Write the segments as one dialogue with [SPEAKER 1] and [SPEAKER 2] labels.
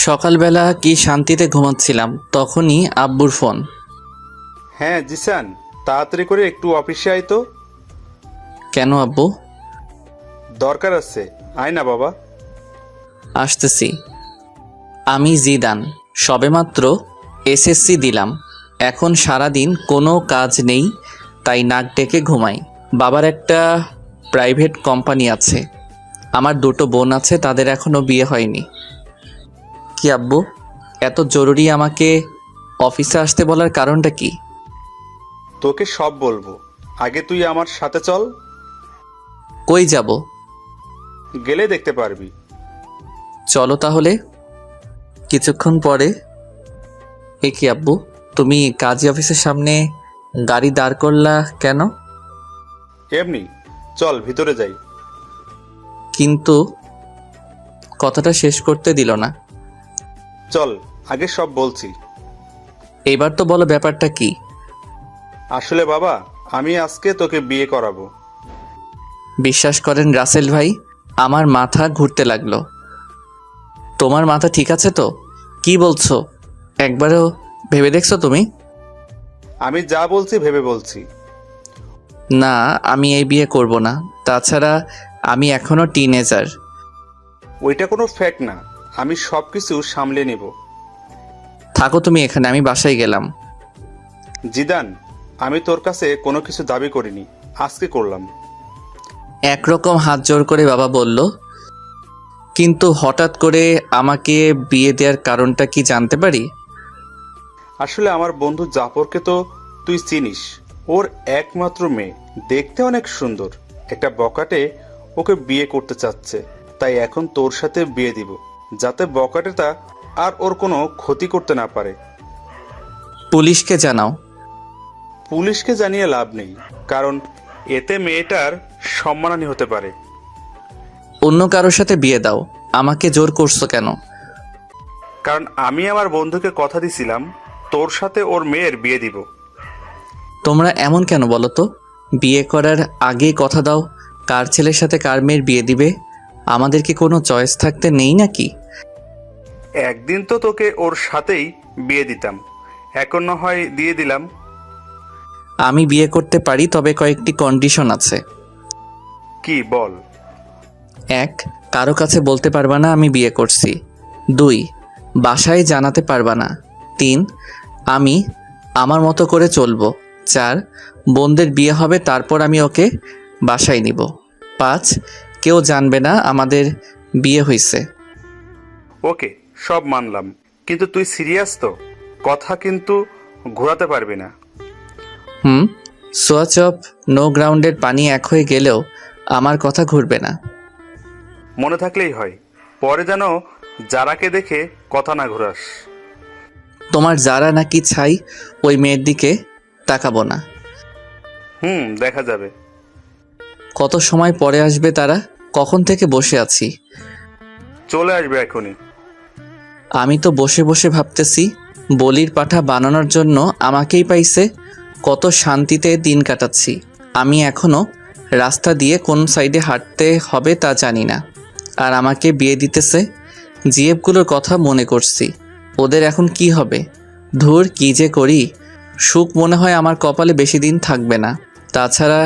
[SPEAKER 1] সকালবেলা কি শান্তিতে ঘুমাচ্ছিলাম, তখনই আব্বুর ফোন।
[SPEAKER 2] হ্যাঁ জিসান, তাড়াতাড়ি করে একটু অফিসে আয় তো।
[SPEAKER 1] কেন আব্বু?
[SPEAKER 2] দরকার আছে, আয় না বাবা।
[SPEAKER 1] আসতেছি। আমি জিদান, সবেমাত্র এসএসসি দিলাম। এখন সারাদিন কোনো কাজ নেই, তাই নাক ডেকে ঘুমাই। বাবার একটা প্রাইভেট কোম্পানি আছে। আমার দুটো বোন আছে, তাদের এখনও বিয়ে হয়নি। কি আব্বু, এত জরুরি আমাকে অফিসে আসতে বলার কারণটা কি?
[SPEAKER 2] তোকে সব বলবো, আগে তুই আমার সাথে চল।
[SPEAKER 1] কই যাব?
[SPEAKER 2] গেলে দেখতে পারবি।
[SPEAKER 1] চলো তাহলে। কিছুক্ষণ পরে, এ কি আব্বু, তুমি কাজী অফিসের সামনে গাড়ি দাঁড় করলা কেন?
[SPEAKER 2] এমনি, চল ভিতরে যাই।
[SPEAKER 1] কিন্তু কথাটা শেষ করতে দিল না।
[SPEAKER 2] চল, আগে সব বলছি।
[SPEAKER 1] এবার তো বলো ব্যাপারটা কি?
[SPEAKER 2] আসলে বাবা, আমি আজকে তোকে বিয়ে করাবো।
[SPEAKER 1] বিশ্বাস করেন রাসেল ভাই, আমার মাথা ঘুরতে লাগলো। তোমার মাথা ঠিক আছে তো? কি বলছো? একবারও ভেবে দেখছো তুমি?
[SPEAKER 2] আমি যা বলছি ভেবে বলছি।
[SPEAKER 1] না, আমি এই বিয়ে করব না। তাছাড়া আমি এখনো টিনেজার।
[SPEAKER 2] ওইটা কোনো ফ্যাক্ট না, আমি সব কিছু সামলে নিব।
[SPEAKER 1] থাকো তুমি এখানে, আমি বাসায় গেলাম।
[SPEAKER 2] জিদান, আমি তোর কাছে কোনো কিছু দাবি করিনি, আজকে করলাম।
[SPEAKER 1] একরকম হাত জোর করে বাবা বলল। কিন্তু হঠাৎ করে আমাকে বিয়ে দেওয়ার কারণটা কি জানতে পারি?
[SPEAKER 2] আসলে আমার বন্ধু জাফরকে তো তুই চিনিস। ওর একমাত্র মেয়ে, দেখতে অনেক সুন্দর। একটা বকাটে ওকে বিয়ে করতে চাচ্ছে, তাই এখন তোর সাথে বিয়ে দিব, যাতে বকাটেটা আর ওর কোনো ক্ষতি করতে না পারে।
[SPEAKER 1] পুলিশকে জানাও।
[SPEAKER 2] পুলিশকে জানিয়ে লাভ নেই, কারণ এতে মেয়েটার সম্মানহানি হতে পারে।
[SPEAKER 1] অন্য কারোর সাথে বিয়ে দাও, আমাকে জোর করছো কেন?
[SPEAKER 2] কারণ আমি আমার বন্ধুকে কথা দিছিলাম তোর সাথে ওর মেয়ের বিয়ে দিব।
[SPEAKER 1] তোমরা এমন কেন বলো তো? বিয়ে করার আগেই কথা দাও কার ছেলের সাথে কার মেয়ের বিয়ে দিবে। আমাদের কি কোনো চয়েস থাকতে নেই নাকি?
[SPEAKER 2] একদিন তো তোকে ওর সাথেই বিয়ে দিতাম, এখন না হয় দিয়ে দিলাম।
[SPEAKER 1] আমি বিয়ে করতে পারি, তবে কয়েকটি কন্ডিশন আছে।
[SPEAKER 2] কি বল?
[SPEAKER 1] 1, কারো কাছে বলতে পারবা না আমি বিয়ে করছি। 2, বাসায় জানাতে পারবা না। 3, আমি আমার মতো করে চলবো। 4, বোনদের বিয়ে হবে, তারপর আমি ওকে বাসায় নিব। 5, কেউ জানবে না আমাদের বিয়ে হয়েছে।
[SPEAKER 2] ওকে, সব মানলাম, কিন্তু তুই সিরিয়াস তো? কথা কিন্তু ঘোরাতে পারবি না।
[SPEAKER 1] সোয়াচ অফ নো গ্রাউন্ডের পানি এক হয়ে গেলেও আমার কথা ঘুরবে না।
[SPEAKER 2] মনে থাকলেই হয়, পরে যেন যারাকে দেখে কথা না ঘোরাস।
[SPEAKER 1] তোমার যারা নাকি ছাই, ওই মেয়ের দিকে তাকাবো না।
[SPEAKER 2] দেখা যাবে।
[SPEAKER 1] কত সময় পরে আসবে তারা? কখন থেকে বসে আছি।
[SPEAKER 2] চলে আসবে এখনই।
[SPEAKER 1] আমি তো বসে বসে ভাবতেছি, বলির পাঠা বানানোর জন্য আমাকেই পাইছে। কত শান্তিতে দিন কাটাচ্ছি। আমি এখনো রাস্তা দিয়ে কোন সাইডে হাঁটতে হবে তা জানি না, আর আমাকে বিয়ে দিতেছে। জিএফগুলোর কথা মনে করছি, ওদের এখন কি হবে। ধুর, কি যে করি। সুখ মনে হয় আমার কপালে বেশি দিন থাকবে না। তাছাড়া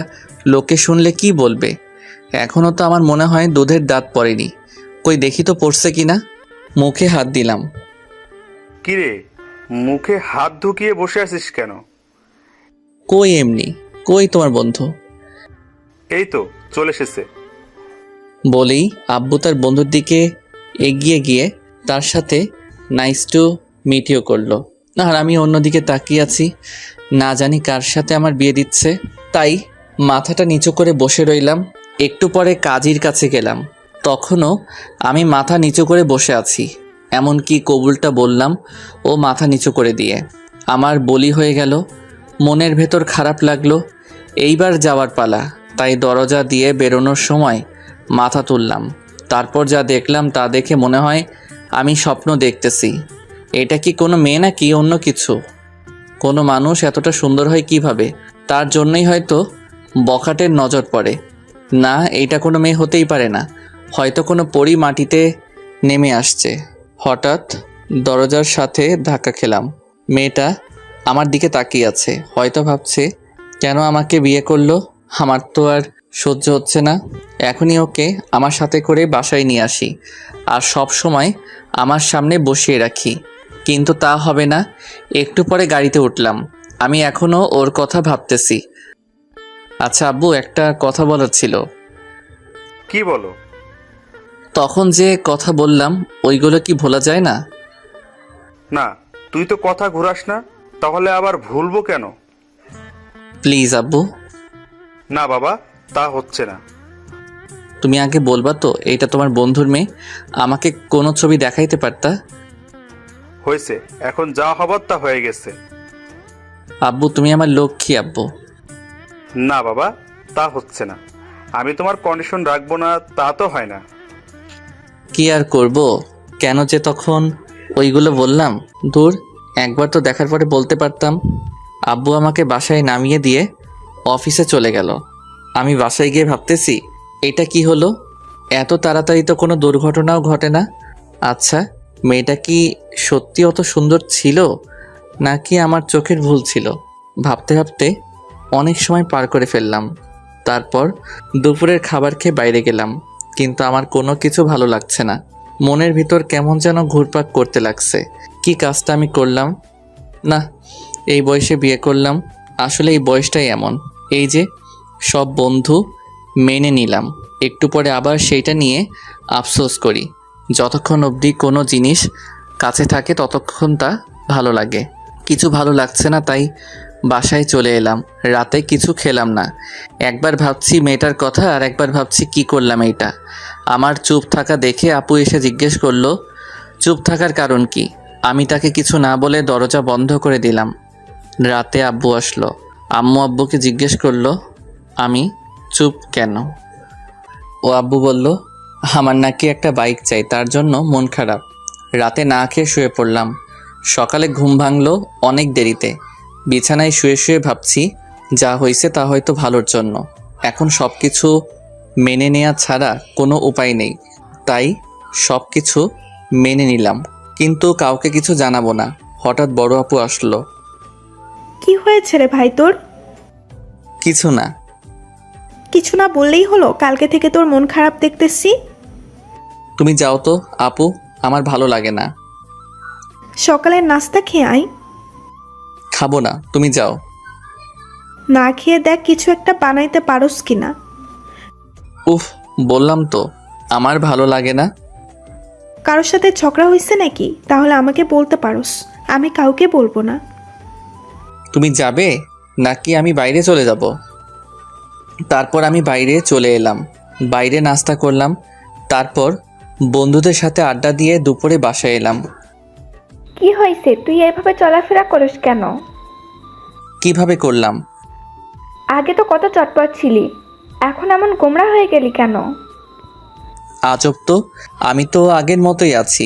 [SPEAKER 1] লোকে শুনলে কি বলবে। এখনও তো আমার মনে হয় দুধের দাঁত পড়েনি। কই দেখি তো পড়ছে কিনা। মুখে হাত দিলাম।
[SPEAKER 2] কিরে, মুখে হাত ঢুকিয়ে বসে আছিস কেন?
[SPEAKER 1] কই এমনি। কই তোমার বন্ধু?
[SPEAKER 2] এই তো চলে এসেছে।
[SPEAKER 1] বলেই আব্বু তার বন্ধুর দিকে এগিয়ে গিয়ে তার সাথে নাইস টু মিট ইউ করলো। আর আমি অন্যদিকে তাকিয়ে আছি, না জানি কার সাথে আমার বিয়ে দিচ্ছে। তাই মাথাটা নিচু করে বসে রইলাম। একটু পরে কাজীর কাছে গেলাম, তখনও আমি মাথা নিচু করে বসে আছি। এমনকি কবুলটা বললাম ও মাথা নিচু করে দিয়ে। আমার বলি হয়ে গেল। মনের ভেতর খারাপ লাগলো। এইবার যাওয়ার পালা, তাই দরজা দিয়ে বেরোনোর সময় মাথা তুললাম। তারপর যা দেখলাম তা দেখে মনে হয় আমি স্বপ্ন দেখতেছি। এটা কি কোনো মেয়ে নাকি অন্য কিছু? কোনো মানুষ এতটা সুন্দর হয় কিভাবে? তার জন্যই হয়তো বখাটের নজর পড়ে। না, এটা কোনো মেয়ে হতেই পারে না। হয়তো কোনো পরী মাটিতে নেমে আসছে। হঠাৎ দরজার সাথে ধাক্কা খেলাম। মেয়েটা আমার দিকে তাকিয়ে আছে, হয়তো ভাবছে কেন আমাকে বিয়ে করলো। আমার তো আর সহ্য হচ্ছে না, এখনই ওকে আমার সাথে করে বাসায় নিয়ে আসি আর সব সময় আমার সামনে বসিয়ে রাখি, কিন্তু তা হবে না। একটু পরে গাড়িতে উঠলাম। আমি এখনও ওর কথা ভাবতেছি। আচ্ছা আব্বু, একটা কথা বলার ছিল।
[SPEAKER 2] কি বলো?
[SPEAKER 1] তখন যে কথা বললাম ওইগুলো কি ভোলা যায় না?
[SPEAKER 2] না, তুই তো কথা ঘুরাস না, তাহলে আবার ভুলবো কেন?
[SPEAKER 1] প্লিজ আব্বু।
[SPEAKER 2] না বাবা, তা হচ্ছে না।
[SPEAKER 1] তুমি আগে বলবা তো এইটা তোমার বন্ধুর মেয়ে, আমাকে কোনো ছবি দেখাইতে পারতা?
[SPEAKER 2] হয়েছে, এখন যা হবার তা হয়ে গেছে।
[SPEAKER 1] আব্বু তুমি আমার লক্ষ্মী আব্বু।
[SPEAKER 2] না বাবা, তা হচ্ছে না। আমি তোমার কন্ডিশন রাখবো না তা তো হয় না।
[SPEAKER 1] কি আর করব, কেন যে তখন ওইগুলো বললাম। দূর, একবার তো দেখার পরে বলতে পারতাম। আব্বু আমাকে বাসায় নামিয়ে দিয়ে অফিসে চলে গেল। আমি বাসায় গিয়ে ভাবতেছি এটা কি হলো, এত তাড়াতাড়ি তো কোনো দুর্ঘটনাও ঘটে না। আচ্ছা, মেয়েটা কি সত্যি অত সুন্দর ছিল নাকি আমার চোখের ভুল ছিল? ভাবতে ভাবতে অনেক সময় পার করে ফেললাম। তারপর দুপুরের খাবার খেয়ে বাইরে গেলাম, কিন্তু আমার কোনো কিছু ভালো লাগছে না। মনের ভিতর কেমন যেন ঘুরপাক করতে লাগছে। কি কাজটা আমি করলাম? না, এই বয়সে বিয়ে করলাম। আসলে এই বয়সটাই এমন। এই যে সব বন্ধু মেনে নিলাম, একটু পরে আবার সেইটা নিয়ে আফসোস করি। যতক্ষণ অবধি কোনো জিনিস কাছে থাকে ততক্ষণ তা ভালো লাগে। কিছু ভালো লাগছে না, তাই বাসায় চলে এলাম। রাতে কিছু খেলাম না। একবার ভাবছি মেয়েটার কথা আর একবার ভাবছি কি করলাম এইটা। আমার চুপ থাকা দেখে আপু এসে জিজ্ঞেস করলো চুপ থাকার কারণ কি। আমি তাকে কিছু না বলে দরজা বন্ধ করে দিলাম। রাতে আব্বু আসলো। আম্মু আব্বুকে জিজ্ঞেস করলো আমি চুপ কেন। ও আব্বু বলল আমার নাকি একটা বাইক চাই, তার জন্য মন খারাপ। রাতে না খেয়ে শুয়ে পড়লাম। সকালে ঘুম ভাঙলো অনেক দেরিতে। বিছানায় শুয়ে শুয়ে ভাবছি যা হয়েছে তা হয়তো ভালোর জন্য। এখন সব কিছু মেনে নেওয়া ছাড়া কোনো উপায় নেই, তাই সব কিছু মেনে নিলাম, কিন্তু কাউকে কিছু জানাবো না। হঠাৎ বড় আপু আসলো।
[SPEAKER 3] কি হয়েছে রে ভাই তোর?
[SPEAKER 1] কিছু না।
[SPEAKER 3] কিছু না বললেই হলো? কালকে থেকে তোর মন খারাপ দেখতেছি।
[SPEAKER 1] তুমি যাও তো আপু, আমার ভালো লাগে না।
[SPEAKER 3] সকালের নাস্তা খেয়ে আয়।
[SPEAKER 1] খাবো না, তুমি যাও।
[SPEAKER 3] না খেয়ে দেখ কিছু একটা বানাইতে পারোস কিনা।
[SPEAKER 1] উফ, বললাম তো আমার ভালো লাগে না।
[SPEAKER 3] কারোর সাথে ঝগড়া হয়েছে নাকি? তাহলে আমাকে বলতে পারোস, আমি কাউকে বলবো না।
[SPEAKER 1] তুমি যাবে নাকি আমি বাইরে চলে যাব? তারপর আমি বাইরে চলে এলাম। বাইরে নাস্তা করলাম, তারপর বন্ধুদের সাথে আড্ডা দিয়ে দুপুরে বাসায় এলাম।
[SPEAKER 4] কি হয়েছে? তুই এভাবে চলাফেরা করিস কেন?
[SPEAKER 1] কিভাবে করলাম?
[SPEAKER 4] আগে তো কত চটপট ছিলি, এখন এমন গোমড়া হয়ে গেলি কেন?
[SPEAKER 1] আজব তো, আমি তো আগের মতোই আছি।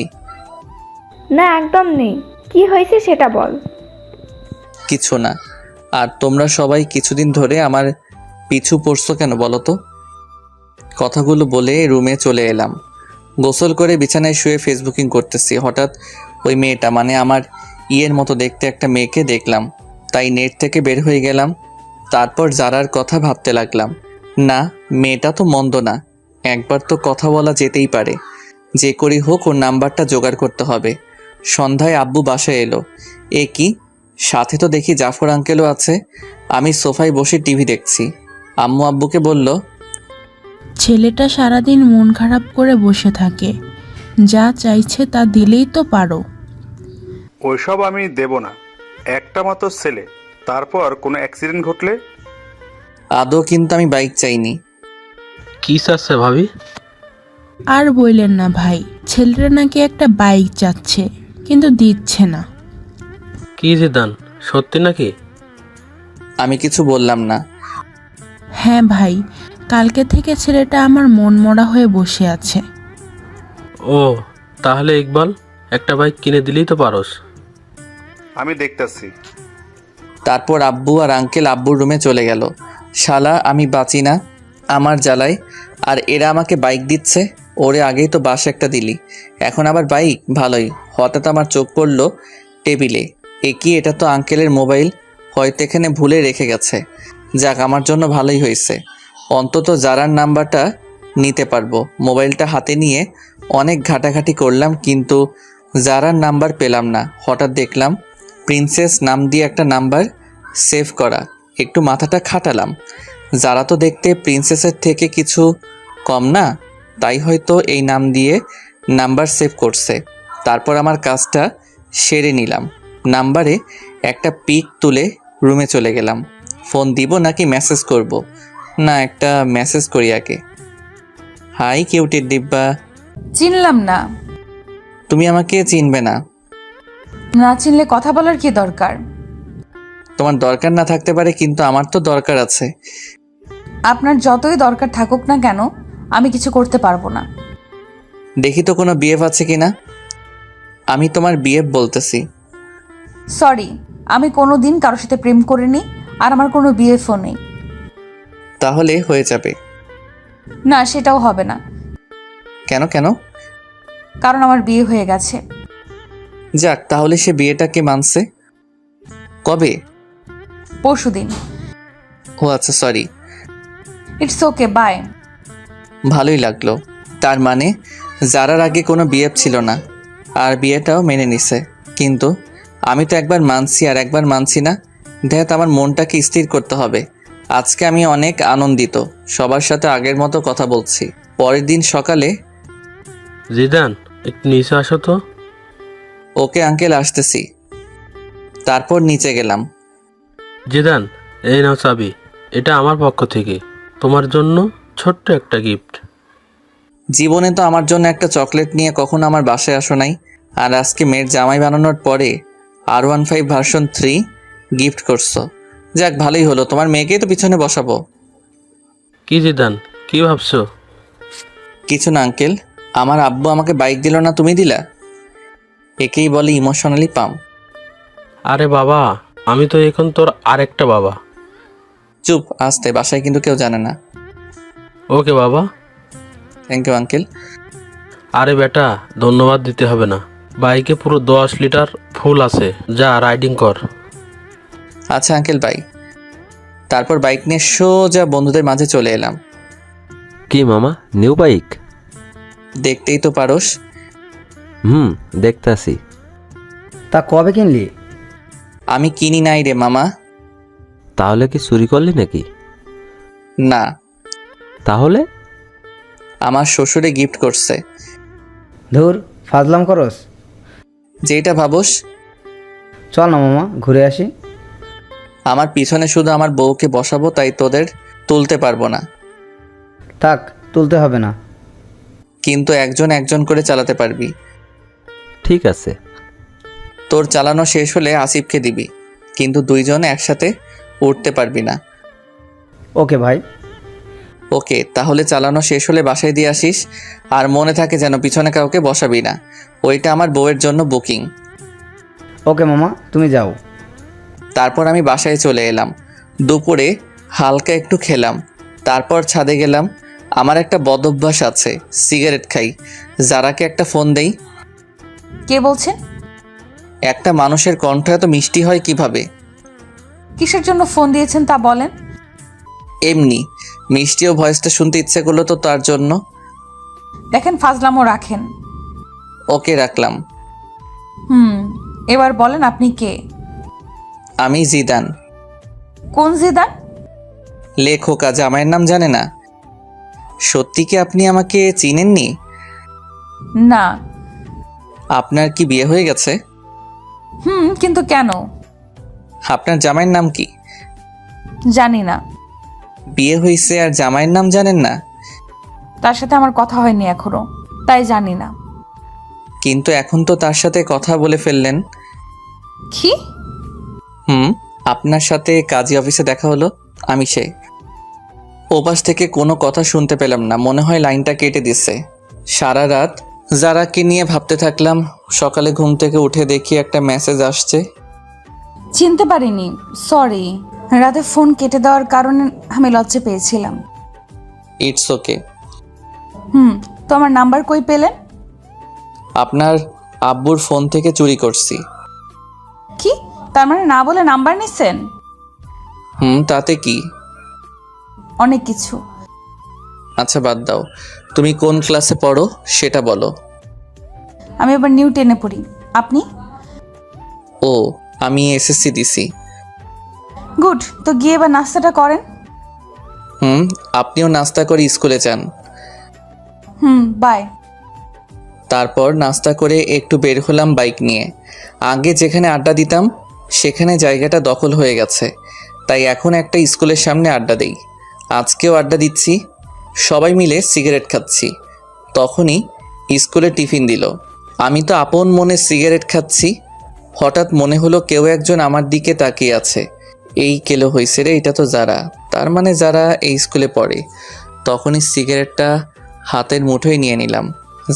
[SPEAKER 4] না, একদম নেই। কি হয়েছে সেটা বল।
[SPEAKER 1] কিছু না। আর তোমরা সবাই কিছুদিন ধরে আমার পিছু পড়ছো কেন বলো তো? কথাগুলো বলে রুমে চলে এলাম। গোসল করে বিছানায় শুয়ে ফেসবুকিং করতেছি। হঠাৎ ওই মেয়েটা, মানে আমার ইয়ের মতো দেখতে একটা মেয়েকে দেখলাম, তাই নেট থেকে বের হয়ে গেলাম। তারপর যারার কথা ভাবতে লাগলাম। না, মেয়েটা তো মন্দ না, একবার তো কথা বলা যেতেই পারে। যে করি হোক ওর নাম্বারটা জোগাড় করতে হবে। সন্ধ্যায় আব্বু বাসায় এলো। এ কি, সাথে তো দেখি জাফর আঙ্কেলও আছে। আমি সোফায় বসে টিভি দেখছি। আম্মু আব্বুকে বলল
[SPEAKER 5] ছেলেটা সারাদিন মন খারাপ করে বসে থাকে, যা চাইছে তা দিলেই তো পারো।
[SPEAKER 2] ওইসব আমি দেব না। একটা মাত্র ছেলে, তারপর কোনো অ্যাক্সিডেন্ট ঘটলে?
[SPEAKER 1] আদৌ কিন্তু আমি বাইক চাইনি।
[SPEAKER 6] কি চাচ্ছে ভাবি?
[SPEAKER 5] আর বললেন না ভাই, ছেলেটা নাকি একটা বাইক চাচ্ছে কিন্তু দিচ্ছে না।
[SPEAKER 6] কি জিদান, সত্যি নাকি?
[SPEAKER 1] আমি কিছু বললাম না।
[SPEAKER 5] হ্যাঁ ভাই, কালকে থেকে ছেলেটা আমার মন মরা হয়ে বসে আছে।
[SPEAKER 6] ও, তাহলে ইকবাল একটা বাইক কিনে দিলেই তো পারোস।
[SPEAKER 2] আমি দেখতাছি।
[SPEAKER 1] তারপর আব্বু আর আঙ্কেল আব্বুর রুমে চলে গেল। শালা আমি বাঁচি না, আমার জ্বালায়। আর এরা আমাকে বাইক দিচ্ছে। ওরে আগেই তো বাস একটা দিলি, এখন আবার বাইক? ভালোই। হঠাৎ আমার চোখ পড়লো টেবিলে। কি, এটা তো আঙ্কেলের মোবাইল, হয়তো এখানে ভুলে রেখে গেছে। যাক, আমার জন্য ভালোই হয়েছে, অন্তত জারার নাম্বারটা নিতে পারবো। মোবাইলটা হাতে নিয়ে অনেক ঘাটাঘাটি করলাম, কিন্তু জারার নাম্বার পেলাম না। হঠাৎ দেখলাম প্রিন্সেস নাম দিয়ে একটা নাম্বার সেভ করা। একটু মাথাটা খাটালাম, যারা তো দেখতে প্রিন্সেসের থেকে কিছু কম না, তাই হয়তো এই নাম দিয়ে নাম্বার সেভ করছে। তারপর আমার কাজটা সেরে নিলাম। নাম্বারে একটা পিক তুলে রুমে চলে গেলাম। ফোন দিব নাকি মেসেজ করব? না, একটা মেসেজ করি আগে। হাই কিউটের ডিব্বা।
[SPEAKER 7] চিনলাম না।
[SPEAKER 1] তুমি আমাকে চিনবে না।
[SPEAKER 7] না চিনলে কথা বলার কি দরকার?
[SPEAKER 1] তোমার দরকার না থাকতে পারে, কিন্তু আমার তো দরকার আছে।
[SPEAKER 7] আপনার যতই দরকার থাকুক না কেন, আমি কিছু করতে পারবো না।
[SPEAKER 1] দেখি তো কোনো বিএফ আছে কিনা। আমি তোমার বিএফ বলতেছি।
[SPEAKER 7] সরি, আমি কোনো দিন কারোর সাথে প্রেম করিনি, আর আমার কোনো বিএফও নেই।
[SPEAKER 1] তাহলে হয়ে যাবে।
[SPEAKER 7] না, সেটাও হবে না,
[SPEAKER 1] কেন কেন?
[SPEAKER 7] কারণ আমার বিয়ে হয়ে গেছে।
[SPEAKER 1] যাক, তাহলে সে বিয়েটাকে মানছে। কবে?
[SPEAKER 7] পরশুদিন।
[SPEAKER 1] ও আচ্ছা, সরি।
[SPEAKER 7] It's okay, by.
[SPEAKER 1] ভালোই লাগলো। তার মানে যারার আগে কোনো বিএফ ছিল না, আর বিয়েটাও মেনে নিছে। কিন্তু আমি তো একবার মানছি আর একবার মানছি না। দেখ, আমার মনটাকে স্থির করতে হবে। আজকে আমি অনেক আনন্দিত, সবার সাথে আগের মতো কথা বলছি। পরের দিন সকালে।
[SPEAKER 6] জিদান, একটু নিচে আসো তো।
[SPEAKER 1] ওকে আঙ্কেল, আসতেছি। তারপর নিচে গেলাম।
[SPEAKER 6] জিদান, এই নাও চাবি, এটা আমার পক্ষ থেকে তোমার জন্য ছোট্ট একটা গিফট।
[SPEAKER 1] জীবনে তো আমার জন্য একটা চকলেট নিয়ে কখনো আমার বাসায় আসো নাই, আর আজকে মেয়ের জামাই বানানোর পরে R15 ভার্সন 3 গিফট করছো। যাক, ভালোই হলো, তোমার মেয়েকেই তো পিছনে বসাবো।
[SPEAKER 6] কি জিদান, কি ভাবছো?
[SPEAKER 1] কিছু না আঙ্কেল, আমার আব্বু আমাকে বাইক দিল না, তুমি দিলা। একেই বলে ইমোশনালি পাম।
[SPEAKER 6] আরে বাবা, আমি তো এখন তোর আরেকটা বাবা।
[SPEAKER 1] চুপ, আসতে, বাসায় কিন্তু কেউ জানে না।
[SPEAKER 6] ওকে বাবা।
[SPEAKER 1] Thank you uncle.
[SPEAKER 6] আরে বেটা, ধন্যবাদ দিতে হবে না। বাইকে পুরো 10 লিটার ফুল আছে, যা রাইডিং কর।
[SPEAKER 1] আচ্ছা আঙ্কেল, বাই। তারপর বাইক নিয়ে সোজা বন্ধুদের মাঝে চলে এলাম।
[SPEAKER 8] কি মামা, নিউ বাইক?
[SPEAKER 1] দেখতেই তো পারোস।
[SPEAKER 8] দেখতাছি।
[SPEAKER 9] তা কবে কিনলি?
[SPEAKER 1] আমি কিনি নাই রে মামা।
[SPEAKER 8] তাহলে কি চুরি করলি নাকি?
[SPEAKER 1] না,
[SPEAKER 8] তাহলে?
[SPEAKER 1] আমার শ্বশুরে গিফট করছে।
[SPEAKER 9] ধুর, ফাজলাম করস।
[SPEAKER 1] যেটা ভাবোস।
[SPEAKER 9] চল না মামা, ঘুরে আসি।
[SPEAKER 1] আমার পিছনে শুধু আমার বউকে বসাবো, তাই তোদের তুলতে পারবো না।
[SPEAKER 9] থাক, তুলতে হবে না।
[SPEAKER 1] কিন্তু একজন একজন করে চালাতে পারবি।
[SPEAKER 8] ঠিক আছে।
[SPEAKER 1] তোর চালানো শেষ হলে আসিফকে দিবি, কিন্তু দুইজন একসাথে উঠতে পারবি না।
[SPEAKER 9] ওকে ভাই।
[SPEAKER 1] ওকে, তাহলে চালানো শেষ হলে বাসায় দিয়ে আসিস। আর মনে থাকে যেন পিছনে কাউকে বসাবি না, ওইটা আমার বউয়ের জন্য বুকিং।
[SPEAKER 9] ওকে মামা, তুমি যাও।
[SPEAKER 1] তারপর আমি বাসায় চলে এলাম। দুপুরে হালকা একটু খেলাম, তারপর ছাদে গেলাম। আমার একটা বদ অভ্যাস আছে, সিগারেট খাই। যারাকে একটা ফোন দেই।
[SPEAKER 7] কে বলছেন?
[SPEAKER 1] একটা মানুষের কণ্ঠ এত মিষ্টি হয় কিভাবে?
[SPEAKER 7] কিসের জন্য ফোন দিয়েছেন তা বলেন।
[SPEAKER 1] এমনি মিষ্টি ও ভয়েসটা শুনতে ইচ্ছে করলো তো, তার জন্য।
[SPEAKER 7] দেখেন, ফাজলামও রাখেন।
[SPEAKER 1] ওকে, রাখলাম।
[SPEAKER 7] এবার বলেন আপনি কে?
[SPEAKER 1] আমি জিদান।
[SPEAKER 7] কোন জিদান?
[SPEAKER 1] লেখকা, জামাইয়ের নাম জানে না? সত্যি কি আপনি আমাকে চিনেননি?
[SPEAKER 7] না।
[SPEAKER 1] আপনার কি বিয়ে হয়ে গেছে?
[SPEAKER 7] কিন্তু কেন?
[SPEAKER 1] আপনার জামাইয়ের নাম কি?
[SPEAKER 7] জানি না।
[SPEAKER 1] বিয়ে হয়েছে আর জামাইয়ের নাম জানেন না?
[SPEAKER 7] তার সাথে আমার কথা হয়নি এখনো, তাই জানি না।
[SPEAKER 1] কিন্তু এখন তো তার সাথে কথা বলে ফেললেন।
[SPEAKER 7] কি?
[SPEAKER 1] আপনার সাথে কাজী অফিসে দেখা হলো, আমি সে। ওপাশ থেকে কোনো কথা শুনতে পেলাম না, মনে হয় লাইনটা কেটে দিছে। সারা রাত যারাকে নিয়ে ভাবতে থাকলাম। সকালে ঘুম থেকে উঠে দেখি একটা মেসেজ আসছে।
[SPEAKER 7] চিনতে পারিনি, সরি। রাতে ফোন কেটে দেওয়ার কারণে আমি লজ্জা পেয়েছিলাম।
[SPEAKER 1] It's okay.
[SPEAKER 7] তো আমার নাম্বার কই পেলেন?
[SPEAKER 1] আপনার আব্বুর ফোন থেকে চুরি করছি।
[SPEAKER 7] কি? তার মানে না বলে নাম্বার নিছেন?
[SPEAKER 1] তাতে কি?
[SPEAKER 7] অনেক কিছু।
[SPEAKER 1] আচ্ছা বাদ দাও, তুমি কোন ক্লাসে পড়ো সেটা বলো।
[SPEAKER 7] আমি এবার নিউ 10-এ পড়ি। আপনি?
[SPEAKER 1] ও, আমি এসএসসি দিছি।
[SPEAKER 7] গুড, তো গিয়ে এবার নাস্তাটা করেন।
[SPEAKER 1] আপনিও নাস্তা করে স্কুলে যান।
[SPEAKER 7] বাই।
[SPEAKER 1] তারপর নাস্তা করে একটু বের হলাম বাইক নিয়ে। আগে যেখানে আড্ডা দিতাম সেখানে জায়গাটা দখল হয়ে গেছে, তাই এখন একটা স্কুলের সামনে আড্ডা দেই। আজকেও আড্ডা দিচ্ছি, সবাই মিলে সিগারেট খাচ্ছি। তখনই স্কুলে টিফিন দিল। আমি তো আপন মনে সিগারেট খাচ্ছি, হঠাৎ মনে হলো কেউ একজন আমার দিকে তাকিয়ে আছে। এই কেলো হয়েছে রে, এটা তো যারা, তার মানে যারা এই স্কুলে পড়ে। তখনই সিগারেটটা হাতের মুঠোয় নিয়ে নিলাম।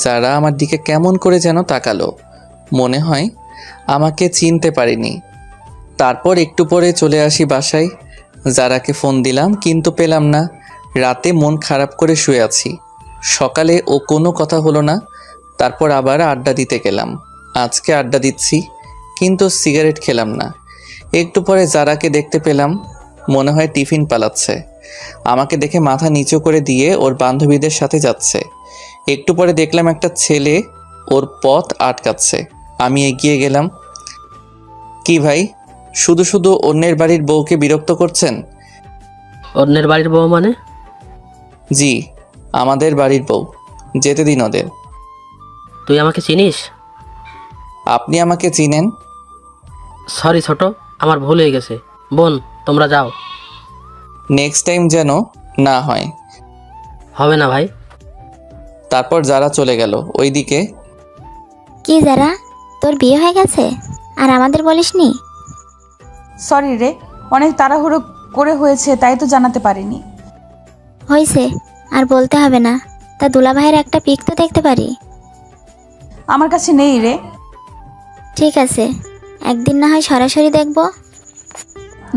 [SPEAKER 1] যারা আমার দিকে কেমন করে যেন তাকালো, মনে হয় আমাকে চিনতে পারেনি। তারপর একটু পরে চলে আসি বাসায়। যারাকে ফোন দিলাম কিন্তু পেলাম না। রাতে মন খারাপ করে শুয়ে আছি। সকালে ও কোনো কথা হলো না। তারপর আবার আড্ডা দিতে গেলাম। আজকে আড্ডা দিচ্ছি কিন্তু সিগারেট খেলাম না। একটু পরে যারাকে দেখতে পেলাম, মনে হয় টিফিন পালাচ্ছে। আমাকে দেখে মাথা নিচু করে দিয়ে ওর বান্ধবীদের সাথে যাচ্ছে। একটু পরে দেখলাম একটা ছেলে ওর পথ আটকাচ্ছে। আমি এগিয়ে গেলাম। কি ভাই, শুধু শুধু অন্যের বাড়ির বউকে বিরক্ত করছেন?
[SPEAKER 6] অন্যের বাড়ির বউ মানে?
[SPEAKER 1] জি, আমাদের বাড়ির বউ, যেতে দিন ওদের।
[SPEAKER 6] তুই আমাকে চিনিস?
[SPEAKER 1] আপনি আমাকে চিনেন?
[SPEAKER 6] সরি ছোট, আমার ভুল হয়ে গেছে। বোন, তোমরা যাও।
[SPEAKER 1] নেক্সট টাইম যেন না হয়।
[SPEAKER 6] হবে না ভাই।
[SPEAKER 1] তারপর যারা চলে গেল ওইদিকে।
[SPEAKER 10] কি যারা, তোর বিয়ে হয়ে গেছে আর আমাদের বলিসনি?
[SPEAKER 7] সরি রে, অনেক তাড়াহুড়ো করে হয়েছে, তাই তো জানাতে পারিনি।
[SPEAKER 10] হয়েছে, আর বলতে হবে না। তা দুলাভাইয়ের একটা পিক তো দেখতে পারি?
[SPEAKER 7] আমার কাছে নেই রে।
[SPEAKER 10] ঠিক আছে, একদিন না হয় সরাসরি দেখব।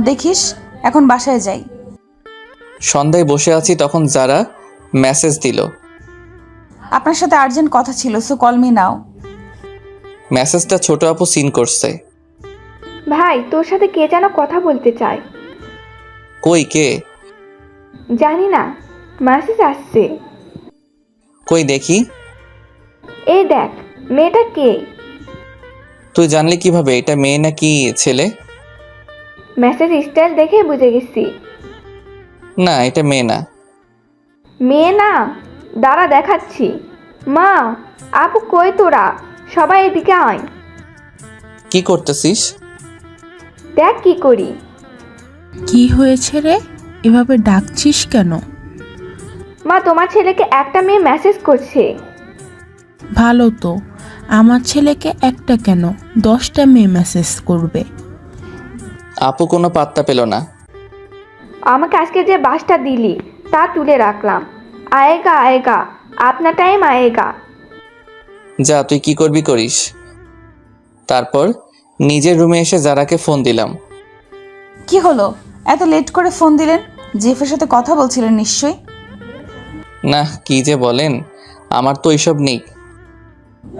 [SPEAKER 7] দেখিস, এখন বাসায় যাই।
[SPEAKER 1] সন্ধ্যায় বসে আছি, তখন যারা মেসেজ দিল।
[SPEAKER 7] আপনার সাথে আর্জেন্ট কথা ছিল, সো কল মি নাও।
[SPEAKER 1] মেসেজটা ছোট আপু সিন করছে।
[SPEAKER 4] ভাই, তোর সাথে কে যেন কথা বলতে চায়।
[SPEAKER 1] কই কে?
[SPEAKER 4] জানি না, মেসেজ আসছে।
[SPEAKER 1] কই দেখি।
[SPEAKER 4] এই দেখ, মেয়েটা কে?
[SPEAKER 1] তুই জানলি কিভাবে এটা মেয়ে নাকি ছেলে?
[SPEAKER 4] মেসেজ স্টাইল দেখে বুঝে গেছি।
[SPEAKER 1] না, এটা মেয়ে না।
[SPEAKER 4] মেয়ে না? দাঁড়া দেখাচ্ছি। মা, আপু কই তোরা? সবাই এদিকে আয়।
[SPEAKER 1] কি করতেছিস?
[SPEAKER 4] দেখ কি করি।
[SPEAKER 5] কি হয়েছে রে, এভাবে ডাকছিস কেন?
[SPEAKER 4] মা, তোমার ছেলেকে একটা মেয়ে মেসেজ করছে।
[SPEAKER 5] ভালো তো, আমার ছেলেকে একটা কেন 10টা মেয়ে মেসেজ করবে।
[SPEAKER 1] আপু কোনো পাত্তা পেল না।
[SPEAKER 4] আমাকে আজকে যে বাসটা দিলি তা তুলে রাখলাম। আয়েগা আয়েগা, আপনা টাইম আয়েগা।
[SPEAKER 1] যা, তুই কি করবি করিস। তারপর নিজের রুমে এসে যারাকে ফোন দিলাম।
[SPEAKER 7] কি হলো, এত লেট করে ফোন দিলেন? জেফের সাথে কথা বলছিলেন নিশ্চয়ই।
[SPEAKER 1] না, কি যে বলেন, আমার তো এইসব নেই।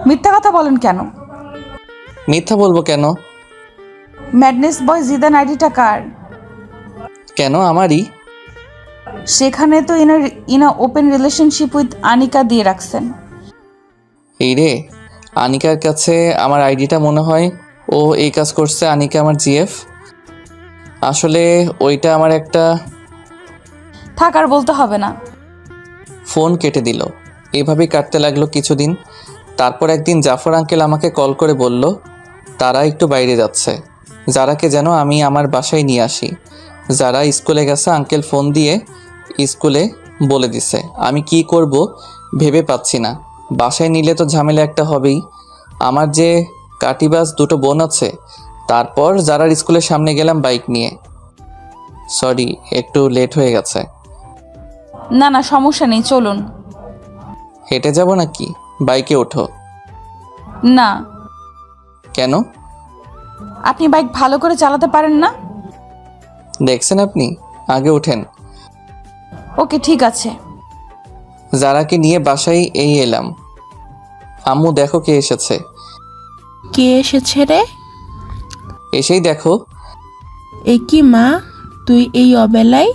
[SPEAKER 7] মিথ্যা কথা বলেন কেন?
[SPEAKER 1] মিথ্যা বলবো কেন?
[SPEAKER 7] ম্যাডনেস বয় জিদান আইডিটা কার?
[SPEAKER 1] কেন আমারই?
[SPEAKER 7] সেখানে তো ইনা ওপেন রিলেশনশিপ উইথ আনিকা দিয়ে রাখছেন।
[SPEAKER 1] এই রে, আনিকার কাছে আমার আইডিটা মনে হয় ও এই কাজ করছে। আনিকা আমার জিএফ। আসলে ওইটা আমার একটা।
[SPEAKER 7] থাক, আর বলতে হবে না।
[SPEAKER 1] ফোন কেটে দিল। এভাবেই কাটতে লাগলো কিছুদিন। তারপর একদিন জাফর আঙ্কেল আমাকে কল করে বলল তারা একটু বাইরে যাচ্ছে, যারাকে যেন আমি আমার বাসায় নিয়ে আসি। যারা স্কুলে গেছে, আঙ্কেল ফোন দিয়ে স্কুলে বলে দিছে। আমি কি করব ভেবে পাচ্ছি না। বাসায় নিলে তো ঝামেলা একটা হবেই। আমার যে কাটিবাজ দুটো বোন আছে। তারপর যারার স্কুলের সামনে গেলাম বাইক নিয়ে। সরি, একটু লেট হয়ে গেছে।
[SPEAKER 7] না না, সমস্যা নেই, চলুন।
[SPEAKER 1] হেঁটে যাব নাকি? বাইকে ওঠো।
[SPEAKER 7] না।
[SPEAKER 1] কেন?
[SPEAKER 7] আপনি বাইক ভালো করে চালাতে পারেন না?
[SPEAKER 1] দেখছেন আপনি, আগে ওঠেন।
[SPEAKER 7] ওকে, ঠিক আছে।
[SPEAKER 1] যারাকে নিয়ে বাসায় এই এলাম। আম্মু দেখো কে এসেছে।
[SPEAKER 5] কে এসেছে রে?
[SPEAKER 1] এসেই দেখো।
[SPEAKER 5] এ কি মা, তুই এই অবেলায়?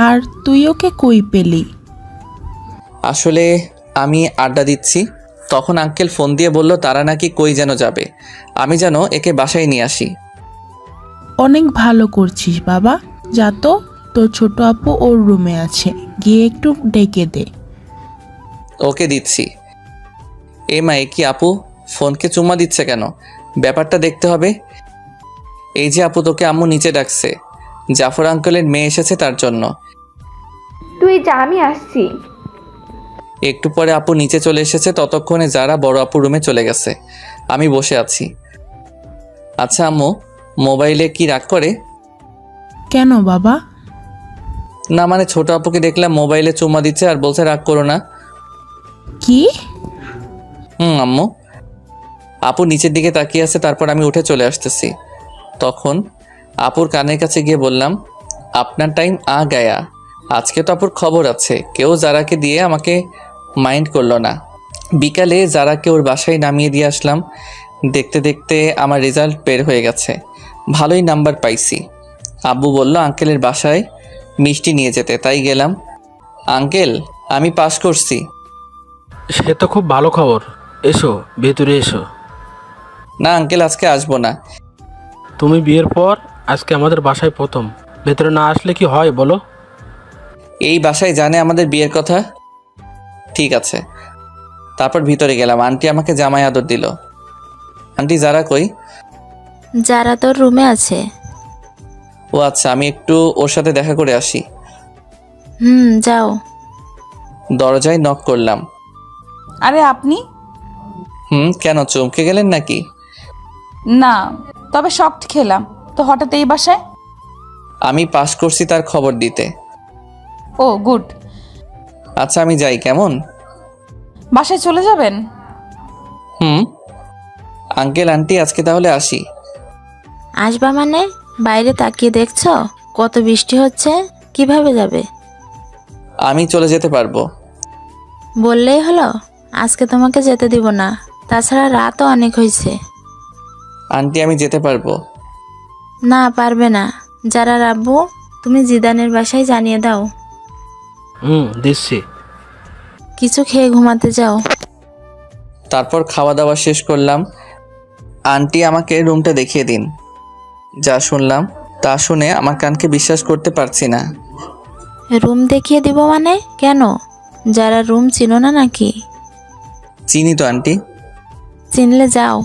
[SPEAKER 5] আর তুই ওকে কই পেলি?
[SPEAKER 1] আসলে আমি আড্ডা দিচ্ছি, তখন আঙ্কেল ফোন দিয়ে বলল তারা নাকি কই যেন যাবে, আমি যেন একে বাসায় নিয়ে আসি।
[SPEAKER 5] অনেক ভালো করছিস বাবা, যা তো, তোর ছোট আপু ওর রুমে আছে, গিয়ে একটু ডেকে দে।
[SPEAKER 1] ওকে দিচ্ছি। এ মা, এ কি আপু ফোনকে চুম্মা দিচ্ছে কেন? ব্যাপারটা দেখতে হবে। এই যে আপু, তোকে আম্মু নিচে ডাকছে, জাফর আঙ্কেলের মেয়ে এসেছে তার জন্য।
[SPEAKER 4] তুই যা, আমি আসছি।
[SPEAKER 1] একটু পরে আপু নিচে চলে এসেছে, ততক্ষণে যারা বড় আপু রুমে চলে গেছে, আমি বসে আছি। আচ্ছা আম্মু, মোবাইলে কি রাগ করে?
[SPEAKER 5] কেন বাবা?
[SPEAKER 1] না মানে ছোট আপুকে দেখলাম মোবাইলে চুম্মা দিচ্ছে আর বলছে রাগ করো না।
[SPEAKER 5] কি?
[SPEAKER 1] আম্মু। আপু নিচের দিকে তাকিয়ে আছে, তারপর আমি উঠে চলে আসতেছি। তখন আপুর কানের কাছে গিয়ে বললাম, আপনার টাইম আ গায়া, আজকে তো আপুর খবর আছে। কেউ যারাকে দিয়ে আমাকে মাইন্ড করলো না। বিকালে যারাকে ওর বাসায় নামিয়ে দিয়ে আসলাম। দেখতে দেখতে আমার রেজাল্ট বের হয়ে গেছে, ভালোই নাম্বার পাইছি। আব্বু বলল আঙ্কেলের বাসায় মিষ্টি নিয়ে যেতে, তাই গেলাম। আঙ্কেল, আমি পাস করছি।
[SPEAKER 6] সে তো খুব ভালো খবর। এসো, ভেতরে এসো।
[SPEAKER 1] না আঙ্কেল, আজকে আসবো না।
[SPEAKER 6] তুমি বিয়ের পর আজকে আমাদের বাসায় প্রথম, ভেতরে না আসলে কি হয় বলো?
[SPEAKER 1] এই বাসায় জানে আমাদের বিয়ের কথা? ঠিক আছে। তারপর ভিতরে গেলাম। আন্টি আমাকে জামাই আদর দিল। আন্টি যারা কই?
[SPEAKER 10] যারা তোর রুমে আছে।
[SPEAKER 1] ও আচ্ছা, আমি একটু ওর সাথে দেখা করে আসি।
[SPEAKER 10] যাও।
[SPEAKER 1] দরজায় নক করলাম।
[SPEAKER 7] আরে আপনি?
[SPEAKER 1] কেন চমকে গেলেন নাকি?
[SPEAKER 7] না, তবে শকড খেলাম তো হঠাৎ এই বাসায়।
[SPEAKER 1] আমি পাস করছি তার খবর দিতে।
[SPEAKER 7] ও গুড।
[SPEAKER 1] আচ্ছা আমি যাই, কেমন?
[SPEAKER 7] বাসায় চলে যাবেন?
[SPEAKER 1] আঙ্কেল আন্টি, আজকে তাহলে আসি।
[SPEAKER 10] আসবা মানে? বাইরে তাকিয়ে দেখছো কত বৃষ্টি হচ্ছে, কিভাবে যাবে?
[SPEAKER 1] আমি চলে যেতে পারবো।
[SPEAKER 10] বললেই হলো, আজকে তোমাকে যেতে দিব না। তাছাড়া রাতও অনেক হয়েছে।
[SPEAKER 1] আন্টি আমি যেতে পারবো।
[SPEAKER 10] না, পারবে না। যারা রাব্বু, তুমি জিদানের বাসায় জানিয়ে দাও।
[SPEAKER 6] দিচ্ছি।
[SPEAKER 10] কিছু খেয়ে ঘুমাতে যাও।
[SPEAKER 1] তারপর খাওয়া দাওয়া শেষ করলাম। আন্টি আমাকে রুমটা দেখিয়ে দিন। যা শুনলাম তা শুনে আমার কানকে বিশ্বাস করতে পারছি না।
[SPEAKER 10] রুম দেখিয়ে দিব মানে? কেন, যারা রুম চিনো না নাকি?
[SPEAKER 1] চিনি তো আন্টি।
[SPEAKER 10] চিনলে যাও।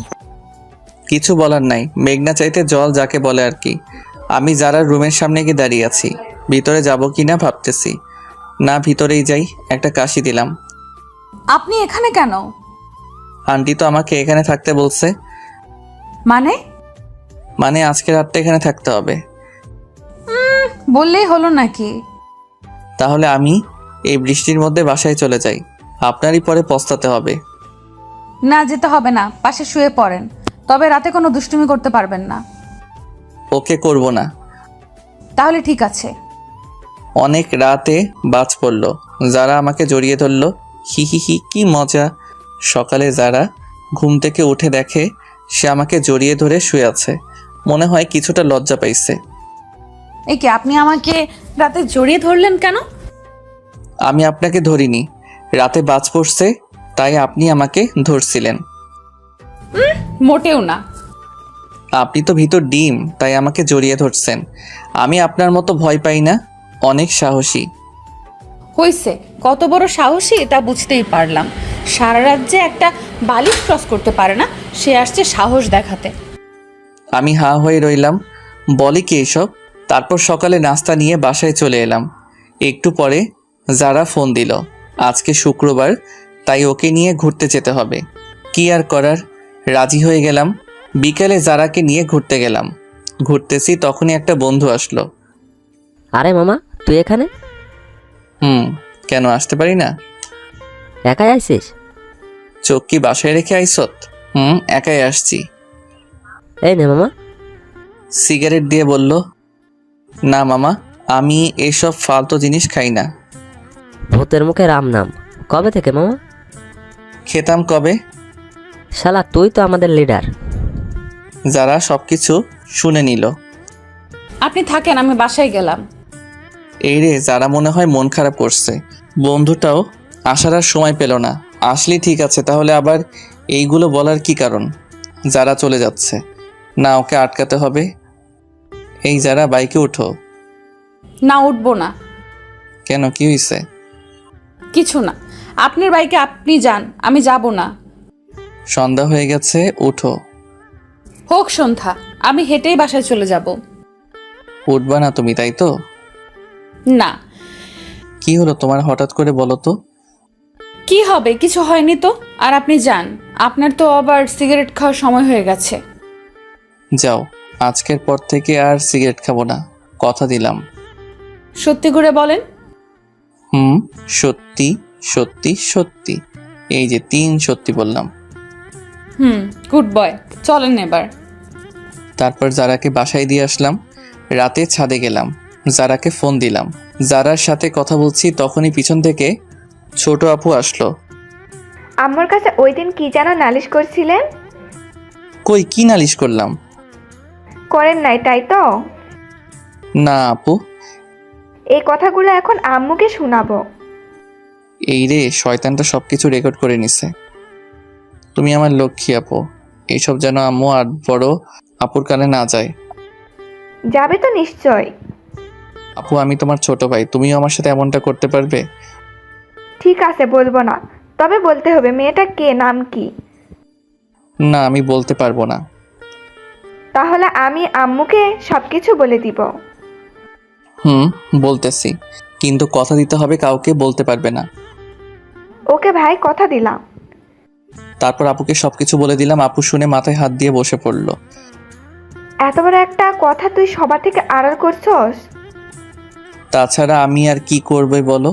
[SPEAKER 1] কিছু বলার নাই, মেঘনা চাইতে জল যাকে বলে আর কি। আমি যারা রুমের সামনে গিয়ে দাঁড়িয়ে আছি, ভিতরে যাব কি না ভাবতেছি। না, ভিতরেই যাই। একটা কাশি দিলাম।
[SPEAKER 7] আপনি এখানে কেন?
[SPEAKER 1] আন্টি তো আমাকে এখানে থাকতে বলছে।
[SPEAKER 7] মানে
[SPEAKER 1] আজকে রাতটা এখানে থাকতে হবে।
[SPEAKER 7] বললেই হলো নাকি?
[SPEAKER 1] তাহলে আমি এই বৃষ্টির মধ্যে বাসায় চলে যাই, আপনারই পরে পস্তাতে হবে।
[SPEAKER 7] না, যেতে হবে না, পাশে শুয়ে পড়েন। তবে রাতে কোনো দুষ্টুমি করতে পারবেন না।
[SPEAKER 1] ওকে, করব না।
[SPEAKER 7] তাহলে ঠিক আছে।
[SPEAKER 1] অনেক রাতে বাজ পড়লো, যারা আমাকে জড়িয়ে ধরলো। হি হি হি, কি মজা। সকালে যারা ঘুম থেকে উঠে দেখে সে আমাকে জড়িয়ে ধরে শুয়ে আছে, মনে হয় কিছুটা লজ্জা পাইছে।
[SPEAKER 7] এই কি, আপনি আমাকে রাতে জড়িয়ে ধরলেন কেন?
[SPEAKER 1] আমি আপনাকে ধরিনি, রাতে বাজ পড়ছে তাই আপনি আমাকে ধরছিলেন।
[SPEAKER 7] মোটেও না।
[SPEAKER 1] আপনি তো ভিতর ডিম, তাই আমাকে জড়িয়ে ধরছেন। আমি আপনার মতো ভয় পাই না, অনেক সাহসী।
[SPEAKER 7] হইছে, কত বড় সাহসী তা বুঝতেই পারলাম। সারা রাজ্যে একটা বালিশ ক্রস করতে পারে না, সে আসছে সাহস দেখাতে।
[SPEAKER 1] আমি হা হয়ে রইলাম, বলে কি এসব। তারপর সকালে নাস্তা নিয়ে বাসায় চলে এলাম। একটু পরে যারা ফোন দিল, আজকে শুক্রবার, তাই ওকে নিয়ে ঘুরতে যেতে হবে। কি আর করার, রাজি হয়ে গেলাম। বিকালে যারাকে নিয়ে ঘুরতে গেলাম। ঘুরতেছি, তখনই একটা বন্ধু আসলো।
[SPEAKER 11] আরে মামা, তুই এখানে?
[SPEAKER 1] কেন আসতে পারি না?
[SPEAKER 11] একাই আইছিস?
[SPEAKER 1] চোখ কি বাসায় রেখে আইসত? একাই আসছি।
[SPEAKER 11] এই নে মামা।
[SPEAKER 1] সিগারেট দিয়ে বলল, না মামা, আমি এসব ফালতু জিনিস খাই না।
[SPEAKER 11] ভূতের মুখে রাম নাম, কবে থেকে মামা?
[SPEAKER 1] খেতাম কবে।
[SPEAKER 11] শালা তুই তো আমাদের লিডার।
[SPEAKER 1] যারা সবকিছু শুনে নিল।
[SPEAKER 7] আপনি থাকেন, আমি বাসায় গেলাম।
[SPEAKER 1] এই রে, যারা মনে হয় মন খারাপ করছে। বন্ধুটাও আসার আর সময় পেল না। আসলেই ঠিক আছে, তাহলে আবার এইগুলো বলার কি কারণ? যারা চলে যাচ্ছে না, ওকে আটকাতে হবে। এই যারা, বাইকে উঠো।
[SPEAKER 7] না, উঠবো না।
[SPEAKER 1] কেন, কি হয়েছে?
[SPEAKER 7] কিছু না, আপনার বাইকে আপনি যান, আমি যাব না।
[SPEAKER 1] সন্ধ্যা হয়ে গেছে, উঠো।
[SPEAKER 7] হোক সন্ধ্যা, আমি হেঁটেই বাসায় চলে যাব।
[SPEAKER 1] উঠবা না তুমি, তাই তো?
[SPEAKER 7] না।
[SPEAKER 1] কি হলো তোমার, হঠাৎ করে বলো তো?
[SPEAKER 7] কি হবে, কিছু হয়নি তো। আর আপনি যান, আপনার তো আবার সিগারেট খাওয়ার সময় হয়ে গেছে।
[SPEAKER 1] যাও, আজকের পর থেকে আর সিগারেট খাবো না, কথা দিলাম।
[SPEAKER 7] সত্যি করে বলেন।
[SPEAKER 1] সত্যি সত্যি সত্যি। এই যে 3 সত্যি বললাম।
[SPEAKER 7] গুড বয়, চলেন এবার।
[SPEAKER 1] তারপর যারাকে বাসায় দিয়ে আসলাম। রাতে ছাদে গেলাম, যারাকে ফোন দিলাম। যারার সাথে কথা বলছি তখনই পিছন থেকে ছোট আপু আসলো।
[SPEAKER 4] আম্মুর কাছে ওই দিন কি যেন নালিশ করছিলেন?
[SPEAKER 1] কই, কি নালিশ করলাম?
[SPEAKER 4] করেন নাই, তাই তো?
[SPEAKER 1] না আপু।
[SPEAKER 4] এই কথাগুলো এখন আম্মুকে শোনাবো।
[SPEAKER 1] এই রে, শয়তানটা সবকিছু রেকর্ড করে নিছে। তুমি আমার লক্ষ্মী আপু, এইসব যেন আম্মু আর বড় আপুর কানে না যায়।
[SPEAKER 4] যাবে তো নিশ্চয়।
[SPEAKER 1] আপু, আমি তোমার ছোট ভাই, তুমিও আমার সাথে এমনটা করতে পারবে?
[SPEAKER 4] ঠিক আছে, বলবো না, তবে বলতে হবে মেয়েটা কে, নাম কি?
[SPEAKER 1] না, আমি বলতে পারবো না।
[SPEAKER 4] তাহলে আমি আম্মুকে সবকিছু বলে দিব।
[SPEAKER 1] বলতেছি, কিন্তু কথা দিতে হবে, কাউকে বলতে পারবে না।
[SPEAKER 4] ওকে ভাই, কথা দিলাম।
[SPEAKER 1] তারপর আপুকে সবকিছু বলে দিলাম। আপু শুনে মাথায় হাত দিয়ে বসে পড়ল।
[SPEAKER 4] এত বড় একটা কথা তুই সবার থেকে আড়াল করছস?
[SPEAKER 1] তাছাড়া আমি আর কি করবে বলো?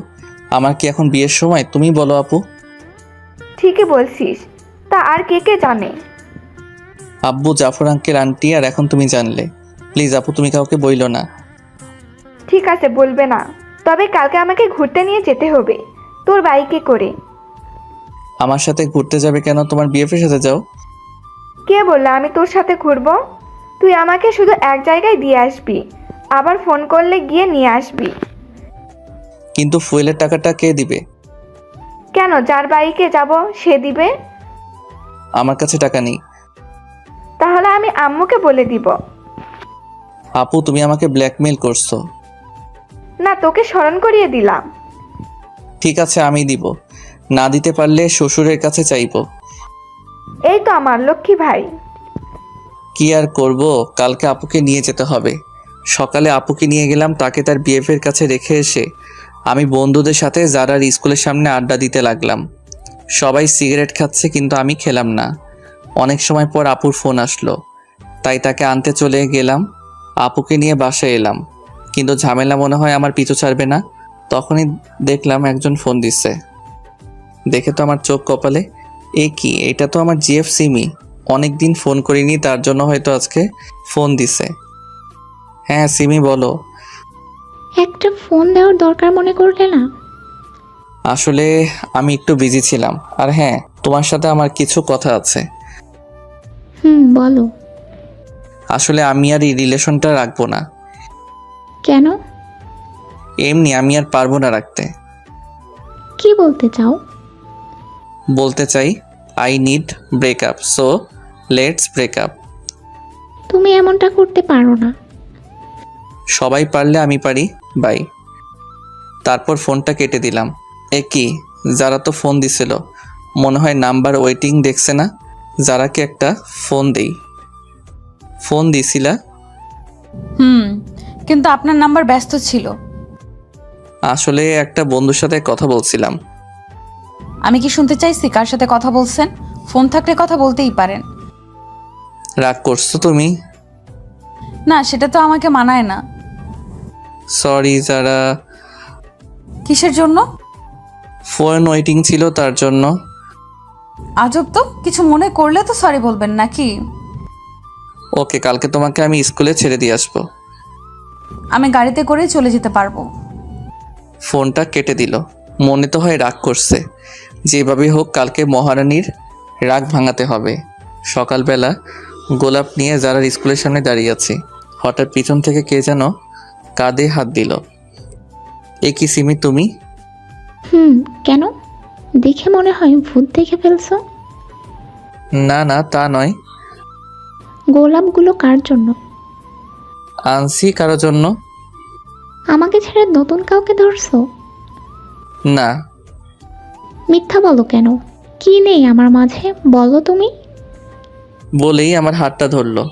[SPEAKER 1] আমার কি এখন বিয়ের সময়? তুমি বলো আপু।
[SPEAKER 4] ঠিকই বলছিস, তা আর কে কে জানে?
[SPEAKER 1] আব্বু, জাফর আঙ্কেল, আন্টি, আর এখন তুমি জানলে। প্লিজ আপু, তুমি কাউকে বইলো না।
[SPEAKER 4] ঠিক আছে, বলবে না। তবে কালকে আমাকে ঘুরতে নিয়ে যেতে হবে, তোর বাইকে করে।
[SPEAKER 1] আমার সাথে ঘুরতে যাবে কেন? তোমার বিএফের সাথে যাও।
[SPEAKER 4] কে বললো আমি তোর সাথে ঘুরবো? তুই আমাকে শুধু এক জায়গায় দিয়ে আসবি, আবার ফোন করলে গিয়ে নিয়ে আসবি।
[SPEAKER 1] কিন্তু ফুয়েলের টাকাটা কে দিবে?
[SPEAKER 4] কেন, যার বাইকে যাব সে দিবে।
[SPEAKER 1] আমার কাছে টাকা নেই।
[SPEAKER 4] তাহলে আমি আম্মুকে বলে দিব।
[SPEAKER 1] আপু, তুমি আমাকে ব্ল্যাকমেইল করছো।
[SPEAKER 4] না, তোকে স্মরণ করিয়ে দিলাম।
[SPEAKER 1] ঠিক আছে, আমি দিব। না দিতে পারলে শ্বশুরের কাছে চাইবো।
[SPEAKER 4] এই তো আমার লক্ষ্মী ভাই।
[SPEAKER 1] কি আর করব, কালকে আপুকে নিয়ে যেতে হবে। সকালে আপুকে নিয়ে গেলাম, তাকে তার বিএফের কাছে রেখে এসে আমি বন্ধুদের সাথে যারার স্কুলের সামনে আড্ডা দিতে লাগলাম। সবাই সিগারেট খাচ্ছে, কিন্তু আমি খেলাম না। অনেক সময় পর আপুর ফোন আসলো, তাই তাকে আনতে চলে গেলাম। আপুকে নিয়ে বাসায় এলাম, কিন্তু ঝামেলা মনে হয় আমার পিছু ছাড়বে না। তখনই দেখলাম একজন ফোন দিচ্ছে। দেখে তো আমার চোখ কপালে। এ কি, এটা তো আমার জিএফ সিমি। অনেকদিন ফোন করিনি, তার জন্য হয়তো আজকে ফোন দিছে। হ্যাঁ সিমি, বলো।
[SPEAKER 12] একটা ফোন দেওয়ার দরকার মনে করলে না?
[SPEAKER 1] আসলে আমি একটু বিজি ছিলাম। আর হ্যাঁ, তোমার সাথে আমার কিছু কথা আছে।
[SPEAKER 12] বলো।
[SPEAKER 1] আসলে আমি আর এই রিলেশনটা রাখবো না।
[SPEAKER 12] কেন?
[SPEAKER 1] এমনি, আমি আর পারবো না রাখতে।
[SPEAKER 12] কি বলতে চাও?
[SPEAKER 1] বলতে চাই, I need breakup, so let's breakup.
[SPEAKER 12] তুমি এমনটা করতে পারো না।
[SPEAKER 1] সবাই পারলে আমি পারি, বাই। তারপর ফোনটা কেটে দিলাম। এ কি, যারা তো ফোন দিছিল, মনে হয় নাম্বার ওয়েটিং দেখছে না। যারাকে একটা ফোন দেই। ফোন দিছিলা?
[SPEAKER 7] কিন্তু আপনার নাম্বার ব্যস্ত ছিল।
[SPEAKER 1] আসলে একটা বন্ধুর সাথে কথা বলছিলাম।
[SPEAKER 7] আমি কি শুনতে চাইছি কার সাথে কথা বলছেন? ফোন থাকলে কথা বলতেই পারেন।
[SPEAKER 1] রাগ করছো তুমি?
[SPEAKER 7] না, সেটা তো আমাকে মানায় না।
[SPEAKER 1] সরি যারা।
[SPEAKER 7] কিসের জন্য?
[SPEAKER 1] ফোন ওয়েটিং ছিল, তার জন্য।
[SPEAKER 7] আজব তো, কিছু মনে করলে তো সরি বলবেন নাকি?
[SPEAKER 1] ওকে, কালকে তোমাকে আমি স্কুলে ছেড়ে দিয়ে আসবো।
[SPEAKER 7] আমি গাড়িতে করেই চলে যেতে পারবো।
[SPEAKER 1] ফোনটা কেটে দিল। মনে তো হয় রাগ করছে। যেভাবে হোক কালকে মহারানীর রাগ ভাঙাতে হবে। সকালবেলা গোলাপ নিয়ে যারার স্কুলের সামনে দাঁড়িয়ে আছি, হঠাৎ পিছন থেকে কে যেন কাঁধে হাত দিল। এ কি সিমি তুমি?
[SPEAKER 12] কেন? দেখে মনে হয় ভূত দেখে ফেলছো।
[SPEAKER 1] না না, তা নয়।
[SPEAKER 12] গোলাপগুলো কার জন্য?
[SPEAKER 1] আনছি কারোর জন্য।
[SPEAKER 12] আমাকে ছেড়ে নতুন কাউকে ধরছো?
[SPEAKER 1] না।
[SPEAKER 12] মিথ্যা বলো কেন? কি নেই আমার মাঝে, বলো তুমি।
[SPEAKER 1] বলেই আমার হাতটা ধরলো।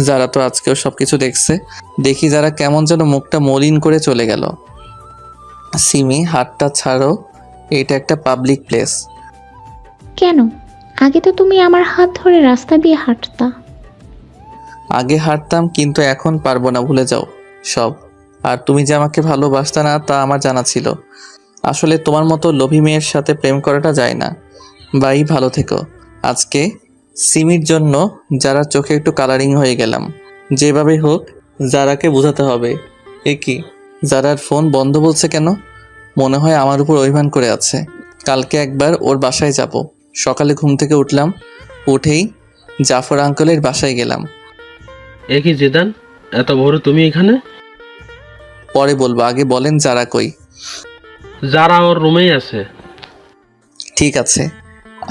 [SPEAKER 1] যারা তো আজকেও সবকিছু দেখছে। দেখি যারা কেমন যেন মুখটা মলিন করে চলে গেল। সিমি, হাতটা ছাড়ো, এটা একটা পাবলিক প্লেস।
[SPEAKER 12] কেন? আগে তো তুমি আমার হাত ধরে রাস্তা দিয়ে হাঁটতা।
[SPEAKER 1] আগে হাঁটতাম, কিন্তু এখন পারবো না, ভুলে যাও সব। আর তুমি যে আমাকে ভালোবাসতা না তা আমার জানা ছিল। আসলে তোমার মতো লোভী মেয়ের সাথে প্রেম করাটা যায় না। বাই, ভালো থেকো। আজকে সিমির জন্য যারা চোখে একটু কালারিং হয়ে গেলাম। যেভাবে হোক যারাকে বোঝাতে হবে। এ কি, যারার ফোন বন্ধ বলছে কেন? মনে হয় আমার উপর অভিমান করে আছে। কালকে একবার ওর বাসায় যাব। সকালে ঘুম থেকে উঠলাম, উঠেই জাফর আঙ্কেলের বাসায় গেলাম।
[SPEAKER 6] এ কি জিদান, এত ভোরে তুমি এখানে?
[SPEAKER 1] পরে বলবো, আগে বলেন যারা কই।
[SPEAKER 6] যারা ওর রুমেই আছে।
[SPEAKER 1] ঠিক আছে,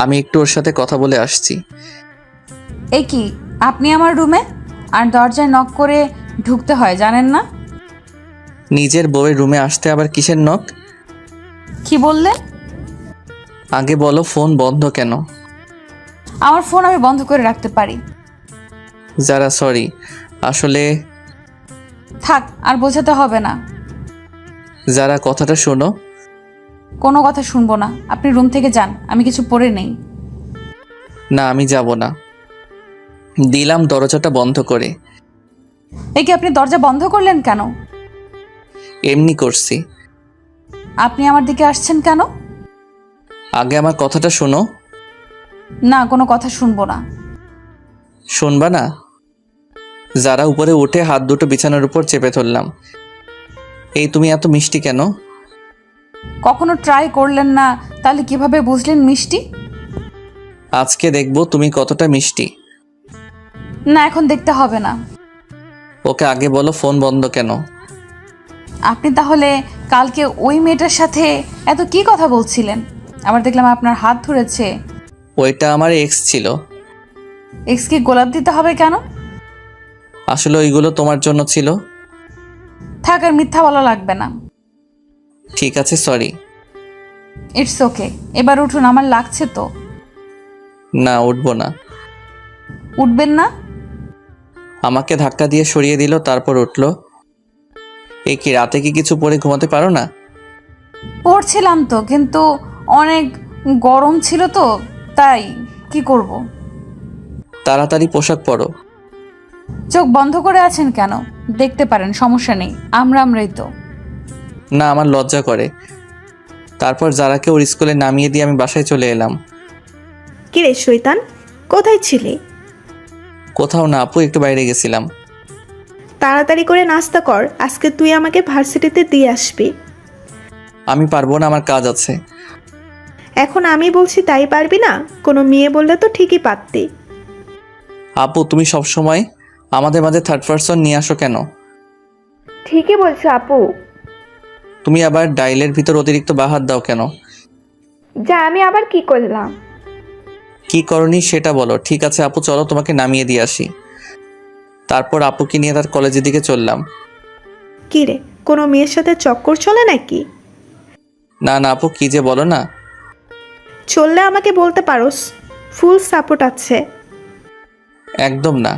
[SPEAKER 1] আমি একটু ওর সাথে কথা বলে আসছি।
[SPEAKER 7] এই কি, আপনি আমার রুমে? আর দরজায় নক করে ঢুকতে হয়, জানেন না?
[SPEAKER 1] নিজের বউয়ের রুমে আসতে আবার কিসের নখ?
[SPEAKER 7] কি বললেন?
[SPEAKER 1] আগে বলো ফোন বন্ধ কেন?
[SPEAKER 7] আমার ফোন আমি বন্ধ করে রাখতে পারি।
[SPEAKER 1] যারা সরি, আসলে
[SPEAKER 7] থাক, আর বোঝাতে হবে না।
[SPEAKER 1] যারা কথাটা শোনো।
[SPEAKER 7] কোনো কথা শুনবো না, আপনি রুম থেকে যান, আমি কিছু পরে নেই।
[SPEAKER 1] না, আমি যাব না। দিলাম দরজাটা বন্ধ করে।
[SPEAKER 7] এই কি, আপনি দরজা বন্ধ করলেন কেন?
[SPEAKER 1] এমনি করছি।
[SPEAKER 7] আপনি আমার দিকে আসছেন কেন?
[SPEAKER 1] আগে আমার কথাটা শোনো।
[SPEAKER 7] না, কোনো কথা শুনবো না।
[SPEAKER 1] শুনবা না? যারা উপরে উঠে হাত দুটো বিছানার উপর চেপে ধরলাম। এই তুমি এত মিষ্টি কেন?
[SPEAKER 7] কখনো ট্রাই করলেন না, তাহলে কিভাবে বুঝলেন মিষ্টি?
[SPEAKER 1] আজকে দেখবো তুমি কতটা মিষ্টি।
[SPEAKER 7] না, এখন দেখতে হবে না।
[SPEAKER 1] ওকে আগে বলো ফোন বন্ধ কেন?
[SPEAKER 7] আপনি তাহলে কালকে ওই মেয়েটার সাথে এত কি কথা বলছিলেন? আবার দেখলাম আপনার হাত ধরেছে।
[SPEAKER 1] ওইটা আমার এক্স ছিল।
[SPEAKER 7] এক্সকে গোলাপ দিতে হবে কেন?
[SPEAKER 1] আসলে ওইগুলো তোমার জন্য ছিল।
[SPEAKER 7] থাক, আর মিথ্যা বলা লাগবে না।
[SPEAKER 1] ঠিক আছে, সরি।
[SPEAKER 7] ইটস ওকে, এবার উঠুন, আমার লাগছে তো।
[SPEAKER 1] না, উঠবো না।
[SPEAKER 7] উঠবেন না?
[SPEAKER 1] আমাকে ধাক্কা দিয়ে সরিয়ে দিল, তারপর উঠলো। এই কি, রাতে কি কিছু পরে ঘুমাতে পারো না?
[SPEAKER 7] পড়ছিলাম তো, কিন্তু অনেক গরম ছিল তো, তাই। কি করব?
[SPEAKER 1] তাড়াতাড়ি পোশাক পরো।
[SPEAKER 7] চোখ বন্ধ করে আছেন কেন? দেখতে পারেন, সমস্যা নেই, আমরাই তো।
[SPEAKER 1] না, আমার লজ্জা করে। তারপর যারাকে ওর স্কুলে নামিয়ে দিয়ে আমি বাসায় চলে এলাম।
[SPEAKER 3] কিরে শৈতান, কোথায় ছিলি?
[SPEAKER 1] কোথাও না আপু, একটু বাইরে গেছিলাম।
[SPEAKER 3] তাড়াতাড়ি করে নাস্তা কর, আজকে তুই আমাকে ভার্সিটিতে দিয়ে আসবি।
[SPEAKER 1] আমি পারবো না, আমার কাজ আছে।
[SPEAKER 3] এখন আমি বলছি তাই পারবি না? কোনো মেয়ে বললে তো ঠিকই পারতি।
[SPEAKER 1] আপু, তুমি সব সময় আমাদের মাঝে থার্ড পারসন নিয়ে আসো কেন?
[SPEAKER 4] ঠিকই বলছো আপু।
[SPEAKER 1] তুমি আবার ডাইলের ভিতর অতিরিক্ত বাহাত দাও কেন?
[SPEAKER 4] যা, আমি আবার কি করলাম?
[SPEAKER 1] কি করনি সেটা বলো। ঠিক আছে আপু, চলো তোমাকে নামিয়ে দিয়ে আসি। তারপর আপুকে নিয়ে তার কলেজের দিকে চললাম।
[SPEAKER 3] কিরে, কোনো মেয়ের সাথে চক্কর চলে নাকি?
[SPEAKER 1] না না আপু, কি যে বলো না।
[SPEAKER 3] চললে আমাকে বলতে পারোস, ফুল সাপোর্ট আছে।
[SPEAKER 1] একদম না।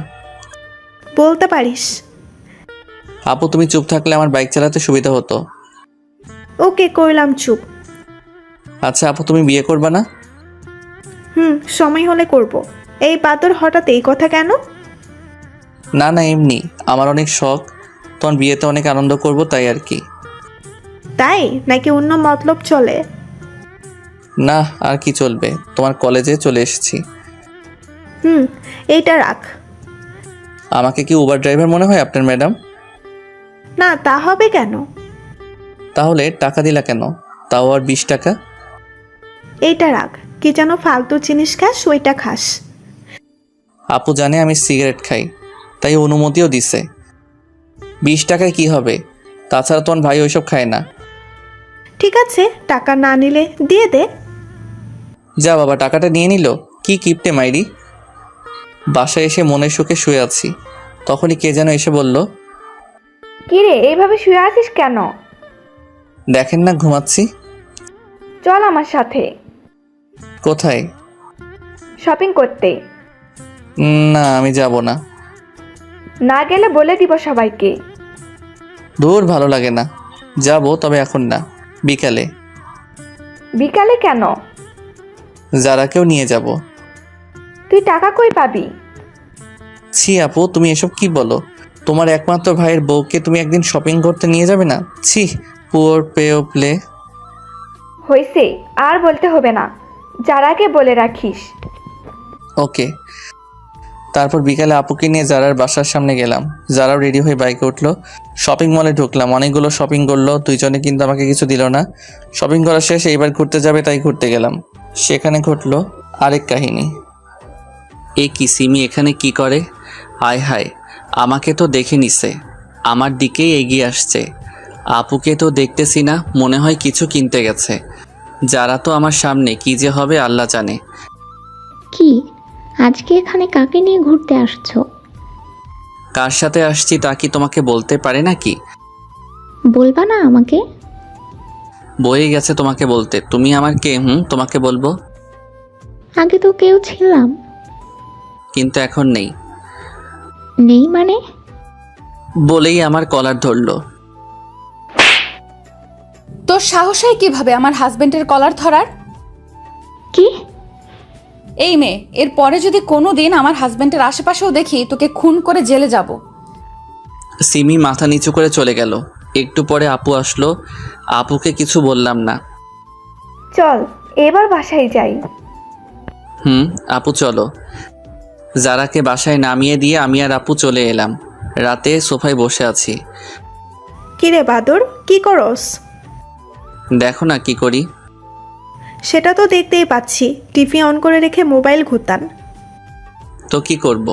[SPEAKER 3] বলতে পারিস।
[SPEAKER 1] আপু, তুমি চুপ থাকলে আমার বাইক চালাতে সুবিধা হতো।
[SPEAKER 3] ওকে, কইলাম চুপ।
[SPEAKER 1] আচ্ছা আপু, তুমি বিয়ে করবে না?
[SPEAKER 3] সময় হলে করব। এই পাতর হঠাৎ এই কথা কেন?
[SPEAKER 1] না না, এমনি আমার অনেক শখ, তোমার বিয়েতে অনেক আনন্দ করব, তাই আর কি।
[SPEAKER 3] তাই নাকি অন্য মতলব চলে?
[SPEAKER 1] না, আর কি চলবে, তোমার কলেজে চলে এসেছি।
[SPEAKER 3] এইটা রাখ।
[SPEAKER 1] আমাকে কি উবার ড্রাইভার মনে হয় আপনার ম্যাডাম?
[SPEAKER 3] না, তা হবে কেন?
[SPEAKER 1] তাহলে টাকা দিলা কেন? তাও আর 20 টাকা।
[SPEAKER 3] এইটা রাখ, কি যেন ফালতু জিনিস খাস ওইটা খাস।
[SPEAKER 1] আপু জানে আমি সিগারেট খাই, তাই অনুমতিও দিছে। 20 টাকায় কি হবে? তাছাড়া তোমার ভাই ওইসব খায় না।
[SPEAKER 3] ঠিক আছে, টাকা না নিলে দিয়ে দে।
[SPEAKER 1] যা বাবা, টাকাটা নিয়ে নিল। কি কিপটে মাইরি। বাসায় এসে মনের সুখে শুয়ে আছি, তখনই কে যেন এসে বলল,
[SPEAKER 4] কিরে এইভাবে শুয়ে আছিস কেন?
[SPEAKER 1] দেখেন না ঘুমাচ্ছি।
[SPEAKER 4] চল আমার সাথে
[SPEAKER 1] কোথায়?
[SPEAKER 4] শপিং করতে।
[SPEAKER 1] না, আমি যাব না।
[SPEAKER 4] না গেলে বলে দিব সবাইকে।
[SPEAKER 1] দূর, ভালো লাগে না। যাব, তবে এখন না, বিকালে।
[SPEAKER 4] বিকালে কেন?
[SPEAKER 1] যারাকেও নিয়ে যাব।
[SPEAKER 4] তুই টাকা কই পাবি?
[SPEAKER 1] ছি আপু, তুমি এসব কি বলো? তোমার একমাত্র ভাইয়ের বউকে তুমি একদিন শপিং করতে নিয়ে যাবে না? ছি, পুয়ার পেওপ্লে।
[SPEAKER 4] হইছে, আর বলতে হবে না, যারাকে বলে রাখিস।
[SPEAKER 1] ওকে। তারপর বিকালে আপুকে নিয়ে জারার বাসার সামনে গেলাম। জারাও রেডি হয়ে বাইকে উঠলো। শপিং মলে ঢুকলাম, অনেকগুলো শপিং করলো দুইজনে, কিন্তু আমাকে কিছু দিল না। শপিং করা শেষ, এইবার ঘুরতে যাবে তাই ঘুরতে গেলাম। সেখানে ঘটলো আরেক কাহিনী। এ কি, সিমি এখানে কি করে? হায় হায়, আমাকে তো দেখে নিছে, আমার দিকেই এগিয়ে আসছে। আপুকে তো দেখতেছি না, মনে হয় কিছু কিনতে গেছে। যারা তো আমার সামনে, কি যে হবে আল্লাহ জানে।
[SPEAKER 12] কি আজকে এখানে কাকে নিয়ে ঘুরতে আসছো?
[SPEAKER 1] কার সাথে আসছি তা কি তোমাকে বলতে পারে নাকি?
[SPEAKER 12] বলবা না আমাকে?
[SPEAKER 1] বয়ে গেছে তোমাকে বলতে। তুমি আমার কে? তোমাকে বলবো?
[SPEAKER 12] আগে তো কেউ ছিলাম।
[SPEAKER 1] কিন্তু এখন নেই।
[SPEAKER 12] নেই মানে?
[SPEAKER 7] বলেই আমার কলার ধরলো। তোর সাহস হয় কিভাবে আমার হাজবেন্ডের কলার ধরার?
[SPEAKER 12] কি?
[SPEAKER 7] এই মেয়ে, এর পরে যদি কোনো দিন আমার হাজবেন্ডের আশেপাশেও দেখি, তোকে খুন করে জেলে যাব।
[SPEAKER 1] সিমি মাথা নিচু করে চলে গেল। একটু পরে আপু আসলো। আপুকে কিছু বললাম না।
[SPEAKER 4] চল এবার বাসায় যাই।
[SPEAKER 1] আপু চলো। যারাকে বাসায় নামিয়ে দিয়ে আমি আর আপু চলে এলাম। রাতে সোফায় বসে আছি।
[SPEAKER 3] কিরে বাদর, কি করস?
[SPEAKER 1] দেখো না কি করি।
[SPEAKER 3] সেটা তো দেখতেই পাচ্ছি, টিভি অন করে রেখে মোবাইল ঘুরতান।
[SPEAKER 1] তো কি করব?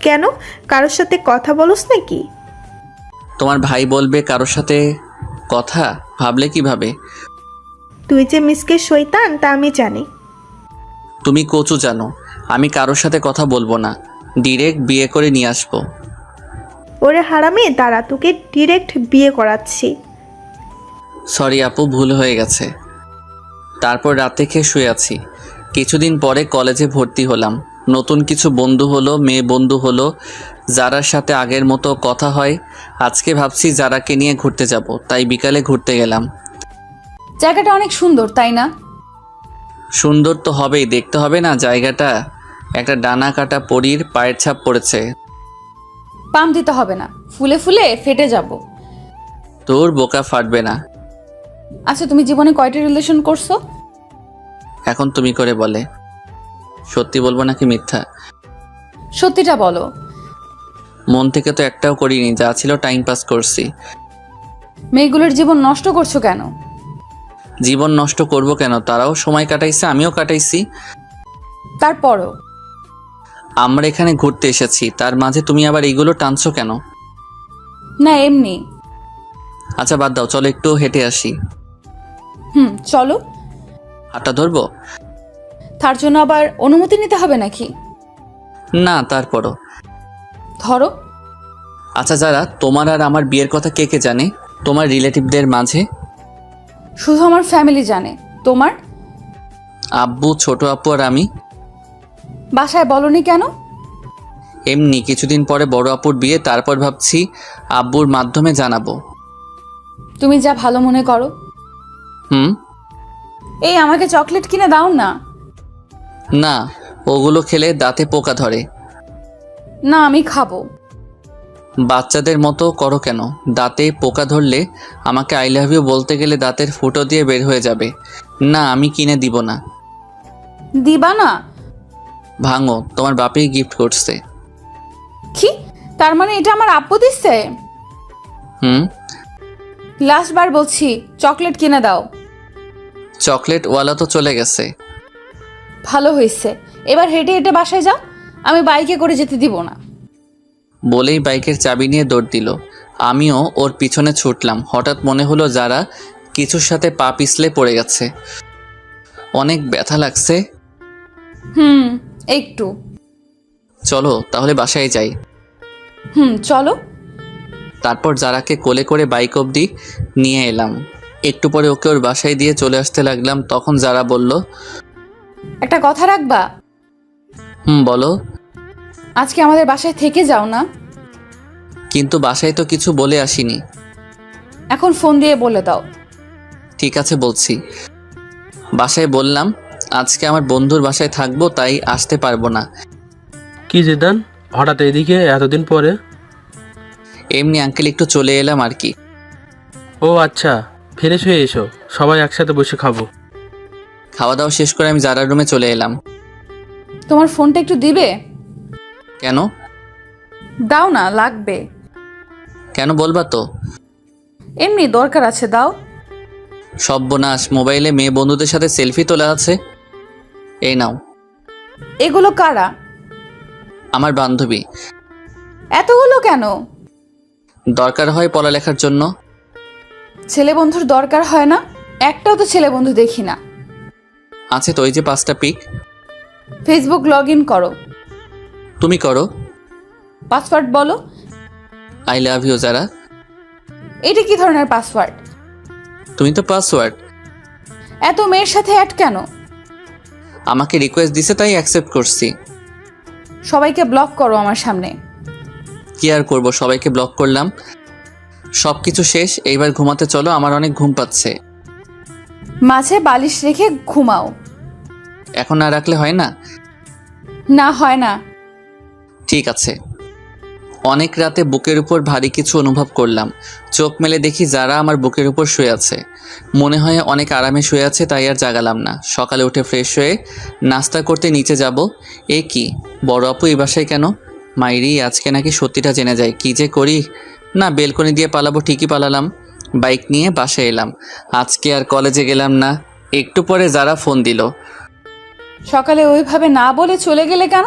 [SPEAKER 3] কেন, কারোর সাথে কথা বলস নাকি?
[SPEAKER 1] তোমার ভাই বলবে কারোর সাথে কথা, ভাবলে কিভাবে?
[SPEAKER 3] তুই যে মিসকে শয়তান তা আমি জানি।
[SPEAKER 1] তুমি কচু জানো, আমি কারোর সাথে কথা বলবো না, ডিরেক্ট বিয়ে করে নিয়ে আসবো।
[SPEAKER 3] ওরে হারামে, দাঁড়া, তোকে ডিরেক্ট বিয়ে করাচ্ছি।
[SPEAKER 1] সরি আপু, ভুল হয়ে গেছে। তারপর রাতে খেয়ে শুয়ে আছি। কিছুদিন পরে কলেজে ভর্তি হলাম। নতুন কিছু বন্ধু হলো, মেয়ে বন্ধু হলো, যারার সাথে আগের মতো কথা হয়। আজকে ভাবছি যারাকে নিয়ে ঘুরতে যাব, তাই বিকালে ঘুরতে গেলাম।
[SPEAKER 7] জায়গাটা অনেক সুন্দর, তাই না?
[SPEAKER 1] সুন্দর তো হবেই, দেখতে হবে না জায়গাটা? একটা ডানা কাটা পরীর পায়ের ছাপ পড়েছে।
[SPEAKER 7] পাম দিতে হবে না, ফুলে ফুলে ফেটে যাব।
[SPEAKER 1] তোর বোকা ফাটবে না।
[SPEAKER 7] আচ্ছা, তুমি জীবনে কয়টা রিলেশন করছো?
[SPEAKER 1] এখন তুমি করে বলে। সত্যি বলবো নাকি মিথ্যা?
[SPEAKER 7] সত্যিটা বলো।
[SPEAKER 1] মন থেকে তো একটাও করিনি, যা ছিল টাইম পাস করছি।
[SPEAKER 7] মেয়েগুলোর জীবন নষ্ট করছো কেন?
[SPEAKER 1] জীবন নষ্ট করব কেন? তারাও সময় কাটাইছে, আমিও কাটাইছি।
[SPEAKER 7] তারপরও
[SPEAKER 1] আমরা এখানে ঘুরতে এসেছি, তার মাঝে তুমি আবার এইগুলো টানছো কেন?
[SPEAKER 7] না, এমনি।
[SPEAKER 1] আচ্ছা বাদ দাও, চলো একটু হেঁটে আসি।
[SPEAKER 7] চলো।
[SPEAKER 1] হাঁটা ধরবো?
[SPEAKER 7] তার জন্য আবার অনুমতি নিতে হবে নাকি?
[SPEAKER 1] না, তারপরও।
[SPEAKER 7] ধরো।
[SPEAKER 1] আচ্ছা যারা, তোমার আর আমার বিয়ের কথা কে কে জানে তোমার রিলেটিভদের মাঝে?
[SPEAKER 7] শুধু আমার ফ্যামিলি জানে। তোমার?
[SPEAKER 1] আব্বু, ছোট আপু আর আমি।
[SPEAKER 7] বাসায় বলনি কেন?
[SPEAKER 1] এমনি, কিছুদিন পরে বড় আপুর বিয়ে, তারপর ভাবছি আব্বুর মাধ্যমে জানাবো।
[SPEAKER 7] তুমি যা ভালো মনে করো। এই আমাকে চকলেট কিনে দাও না।
[SPEAKER 1] না, ওগুলো খেলে দাঁতে পোকা ধরে।
[SPEAKER 7] না, আমি খাবো।
[SPEAKER 1] বাচ্চাদের মতো করো কেন? দাঁতে পোকা ধরলে আমাকে আই লাভ ইউ বলতে গেলে দাঁতের ফুটো দিয়ে বের হয়ে যাবে। না, আমি কিনে দিব না।
[SPEAKER 7] দিবা না?
[SPEAKER 1] ভাঙো, তোমার বাপেই গিফট করছে।
[SPEAKER 7] কি? তার মানে এটা আমার আব্বু দিচ্ছে? লাস্ট বার বলছি, চকলেট কিনে দাও।
[SPEAKER 1] চকলেটওয়ালা তো চলে গেছে।
[SPEAKER 7] ভালো হয়েছে, এবার হেঁটে হেঁটে বাসায় যাও, আমি বাইকে করে যেতে দিব না।
[SPEAKER 1] বলেই বাইকের চাবি নিয়ে দৌড় দিল। আমিও ওর পিছনে ছুটলাম। হঠাৎ মনে হলো যারা কিছুর সাথে পা পিছলে পড়ে গেছে, অনেক ব্যথা লাগছে।
[SPEAKER 7] একটু।
[SPEAKER 1] চলো তাহলে বাসায় যাই।
[SPEAKER 7] চলো।
[SPEAKER 1] তারপর যারাকে কোলে করে বাইক অবধি নিয়ে এলাম। একটু পরে ওকে ওর বাসায় দিয়ে চলে আসতে লাগলাম। তখন যারা বলল,
[SPEAKER 7] একটা কথা রাখবা?
[SPEAKER 1] বলো।
[SPEAKER 7] আজকে আমাদের বাসায় থেকে যাও না।
[SPEAKER 1] কিন্তু বাসায় তো কিছু বলে আসিনি।
[SPEAKER 7] এখন ফোন দিয়ে বলে দাও।
[SPEAKER 1] ঠিক আছে বলছি। বাসায় বললাম আজকে আমার বন্ধুর বাসায় থাকবো, তাই আসতে পারবো না।
[SPEAKER 6] কি জিদান, হঠাৎ এদিকে এতদিন পরে?
[SPEAKER 1] এমনি আঙ্কেল, একটু চলে এলাম আর কি।
[SPEAKER 6] ও আচ্ছা, ফ্রেশ হয়ে এসো, সবাই একসাথে বসে খাবো।
[SPEAKER 1] খাওয়া দাওয়া শেষ করে আমি যারার রুমে চলে এলাম।
[SPEAKER 7] তোমার ফোনটা একটু দিবে?
[SPEAKER 1] কেন?
[SPEAKER 7] দাও না, লাগবে।
[SPEAKER 1] কেন বলবা তো?
[SPEAKER 7] এমনি দরকার আছে, দাও।
[SPEAKER 1] সর্বনাশ, মোবাইলে মেয়ে বন্ধুদের সাথে সেলফি তোলা আছে। এই নাও।
[SPEAKER 7] এগুলো কারা?
[SPEAKER 1] আমার বান্ধবী।
[SPEAKER 7] এতগুলো কেন?
[SPEAKER 1] দরকার হয় পড়ালেখার জন্য।
[SPEAKER 7] ছেলে বন্ধুর দরকার হয় না? একটাও তো ছেলে বন্ধু দেখি না।
[SPEAKER 1] আছে তো, ওই যে 5টা পিক।
[SPEAKER 7] ফেসবুক লগ ইন করো।
[SPEAKER 1] তুমি করো।
[SPEAKER 7] পাসওয়ার্ড বলো।
[SPEAKER 1] আই লাভ ইউ যারা।
[SPEAKER 7] এটা কি ধরনের পাসওয়ার্ড?
[SPEAKER 1] তুমি তো পাসওয়ার্ড।
[SPEAKER 7] এত মেয়ের সাথে অ্যাড কেন?
[SPEAKER 1] আমাকে রিকোয়েস্ট দিছে তাই অ্যাকসেপ্ট করছি।
[SPEAKER 7] সবাইকে ব্লক করো আমার সামনে।
[SPEAKER 1] কি আর করবো, সবাইকে ব্লক করলাম। সব কিছু শেষ, এইবার ঘুমাতে চলো, আমার অনেক ঘুম পাচ্ছে।
[SPEAKER 7] মাঝে বালিশ রেখে ঘুমাও।
[SPEAKER 1] এখন না রাখলে হয় না?
[SPEAKER 7] না, হয় না।
[SPEAKER 1] ঠিক আছে। অনেক রাতে বুকের উপর ভারী কিছু অনুভব করলাম। চোখ মেলে দেখি যারা আমার বুকের উপর শুয়ে আছে। মনে হয় অনেক আরামে শুয়ে আছে, তাই আর জাগালাম না। সকালে উঠে ফ্রেশ হয়ে নাস্তা করতে নিচে যাব। এ কি, বড় আপু এই বাসায় কেন? মাইরি, আজকে নাকি সত্যিটা জেনে যায়। কি যে করি। না, বেলকনি দিয়ে পালাবো, ঠিকই পালালাম। বাইক নিয়ে বাসায় এলাম। আজকে আর কলেজে গেলাম না। একটু পরে যারা ফোন দিল।
[SPEAKER 7] সকালে ওইভাবে না বলে চলে গেলে কেন?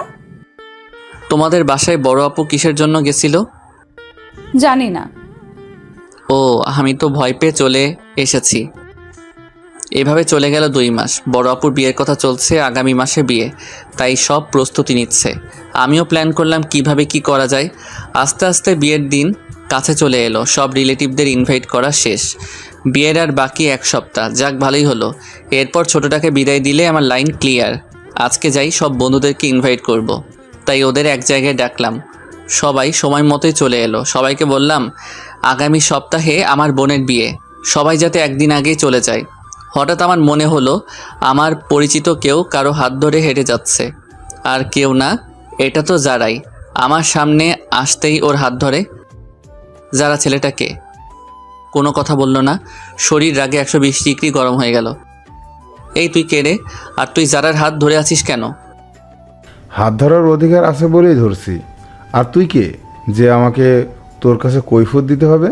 [SPEAKER 1] তোমাদের বাসায় বড় আপু কিসের জন্য গেছিল?
[SPEAKER 7] জানি না।
[SPEAKER 1] ও, আমি তো ভয় পেয়ে চলে এসেছি। এভাবে চলে গেল 2 মাস। বড় আপুর বিয়ের কথা চলছে, আগামী মাসে বিয়ে, তাই সব প্রস্তুতি নিচ্ছে। আমিও প্ল্যান করলাম কিভাবে কি করা যায়। আস্তে আস্তে বিয়ের দিন কাছে চলে এলো। সব রিলেটিভদের ইনভাইট করা শেষ। বিয়ের আর বাকি 1 সপ্তাহ। যাক, ভালোই হলো। এরপর ছোটটাকে বিদায় দিলে আমার লাইন ক্লিয়ার। আজকে যাই, সব বন্ধুদেরকে ইনভাইট করব। তাই ওদের এক জায়গায় ডাকলাম। সবাই সময় মতোই চলে এলো। সবাইকে বললাম আগামী সপ্তাহে আমার বোনের বিয়ে, সবাই যাতে একদিন আগেই চলে যায়। হঠাৎ আমার মনে হলো আমার পরিচিত কেউ কারো হাত ধরে হেঁটে যাচ্ছে। আর কেউ না, এটা তো যারাই। আমার সামনে আসতেই ওর হাত ধরে। যারা ছেলেটাকে কোনো কথা বলল না। শরীর রাগে 120 ডিগ্রি গরম হয়ে গেল। এই তুই কে রে? আর তুই যারার হাত ধরে আছিস কেন?
[SPEAKER 13] হাত ধরার অধিকার আছে বলেই ধরছি। আর তুই কে যে আমাকে তোর কাছে কৈফিয়ত দিতে হবে?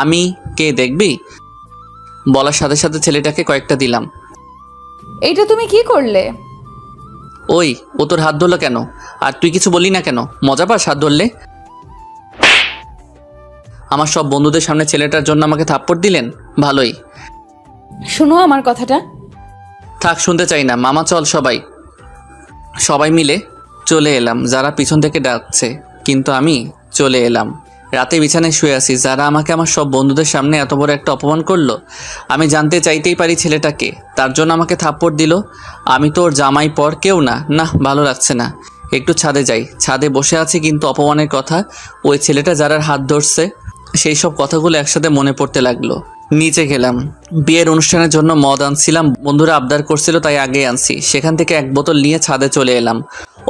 [SPEAKER 1] আমি কে দেখবি? বলার সাথে সাথে ছেলেটাকে কয়েকটা দিলাম।
[SPEAKER 7] এইটা তুমি কি করলে?
[SPEAKER 1] ওই, ও তোর হাত ধরলো কেন? আর তুই কিছু বললি না কেন? মজা পাস হাত ধরলে? আমার সব বন্ধুদের সামনে ছেলেটার জন্য আমাকে থাপ্পড় দিলেন? ভালোই।
[SPEAKER 7] শোনো আমার কথাটা।
[SPEAKER 1] থাক, শুনতে চাই না। মামা চল। সবাই মিলে চলে এলাম। যারা পিছন থেকে ডাকছে, কিন্তু আমি চলে এলাম। রাতে বিছানায় শুয়ে আছি। যারা আমাকে আমার সব বন্ধুদের সামনে এত বড় একটা অপমান করলো। আমি জানতে চাইতেই পারি ছেলেটাকে, তার জন্য আমাকে থাপ্পড় দিল। আমি তো ওর জামাই পর কেউ না। না, ভালো লাগছে না। একটু ছাদে যাই। ছাদে বসে আছি, কিন্তু অপমানের কথা, ওই ছেলেটা যারার হাত ধরছে, সেই সব কথাগুলো একসাথে মনে পড়তে লাগলো। নিচে গেলাম। বিয়ের অনুষ্ঠানের জন্য মদ আনছিলাম, বন্ধুরা আবদার করছিল তাই আগে আনছি। সেখান থেকে 1 বোতল নিয়ে ছাদে চলে এলাম।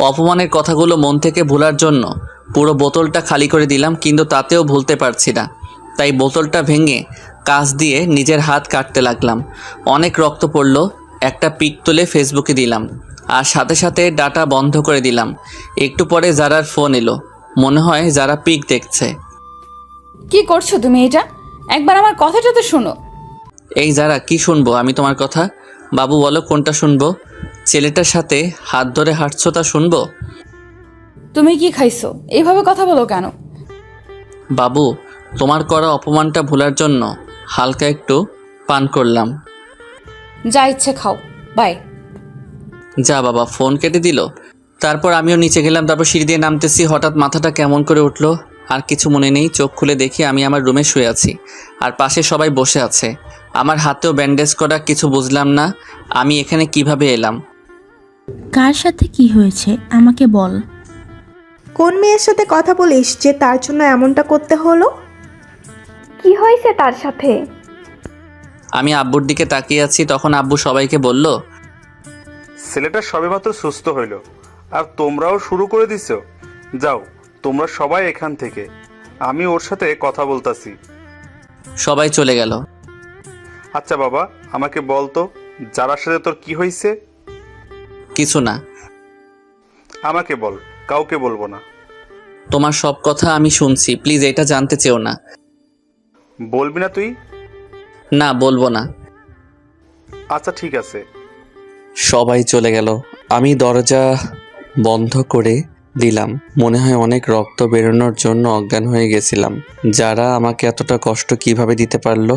[SPEAKER 1] অপমানের কথাগুলো মন থেকে ভোলার জন্য পুরো বোতলটা খালি করে দিলাম, কিন্তু তাতেও ভুলতে পারছি না। তাই বোতলটা ভেঙে কাঁচ দিয়ে নিজের হাত কাটতে লাগলাম। অনেক রক্ত পড়লো। একটা পিক তুলে ফেসবুকে দিলাম, আর সাথে সাথে ডাটা বন্ধ করে দিলাম। একটু পরে যারার ফোন এলো। মনে হয় যারা পিক দেখছে।
[SPEAKER 7] কি করছো তুমি এটা? একবার আমার কথাটা তো শোনো।
[SPEAKER 1] এই যারা, কি শুনবো আমি তোমার কথা? বাবু বলো কোনটা শুনবো? ছেলেটার সাথে হাত ধরে হাঁটছো তা শুনবো?
[SPEAKER 7] তুমি কি খাইছো? এইভাবে কথা বলো কেন?
[SPEAKER 1] বাবু, তোমার করা অপমানটা ভোলার জন্য হালকা একটু পান করলাম।
[SPEAKER 7] যা ইচ্ছে খাও, বাই।
[SPEAKER 1] যা বাবা, ফোন কেটে দিল। তারপর আমিও নিচে গেলাম। তারপর সিঁড়ি দিয়ে নামতেছি, হঠাৎ মাথাটা কেমন করে উঠলো। আর কিছু মনে নেই, চোখ খুলে দেখি আমি আমার রুমে শুয়ে আছি, আর পাশে সবাই বসে আছে। আমার হাতেও ব্যান্ডেজ করা। কিছু বুঝলাম না আমি এখানে কিভাবে এলাম।
[SPEAKER 5] কার সাথে কি হয়েছে আমাকে বল।
[SPEAKER 3] কোন মেয়ের সাথে কথা বলিস যে তার জন্য এমনটা করতে হলো?
[SPEAKER 4] কি হয়েছে তার সাথে?
[SPEAKER 1] আমি আব্বুর দিকে তাকিয়ে আছি, তখন আব্বু সবাইকে বলল,
[SPEAKER 2] ছেলেটা সবেমাত্র সুস্থ হইল, আর তোমরাও শুরু করে দিছো। যাও তোমরা সবাই এখান থেকে, আমি ওর সাথে কথা বলতাছি।
[SPEAKER 1] সবাই চলে গেল।
[SPEAKER 2] আচ্ছা বাবা, আমাকে বল তো, যারার সাথে তোর কি হয়েছে?
[SPEAKER 1] কিছু না।
[SPEAKER 2] আমাকে বল, কাউকে বলবো না।
[SPEAKER 1] তোমার সব কথা আমি শুনছি, প্লিজ এটা জানতে চেও না।
[SPEAKER 2] বলবি না তুই?
[SPEAKER 1] না, বলবো না।
[SPEAKER 2] আচ্ছা ঠিক আছে।
[SPEAKER 1] সবাই চলে গেল। আমি দরজা বন্ধ করে দিলাম। মনে হয় অনেক রক্ত বেরোনোর জন্য অজ্ঞান হয়ে গেছিলাম। যারা আমাকে এতটা কষ্ট কিভাবে দিতে পারলো?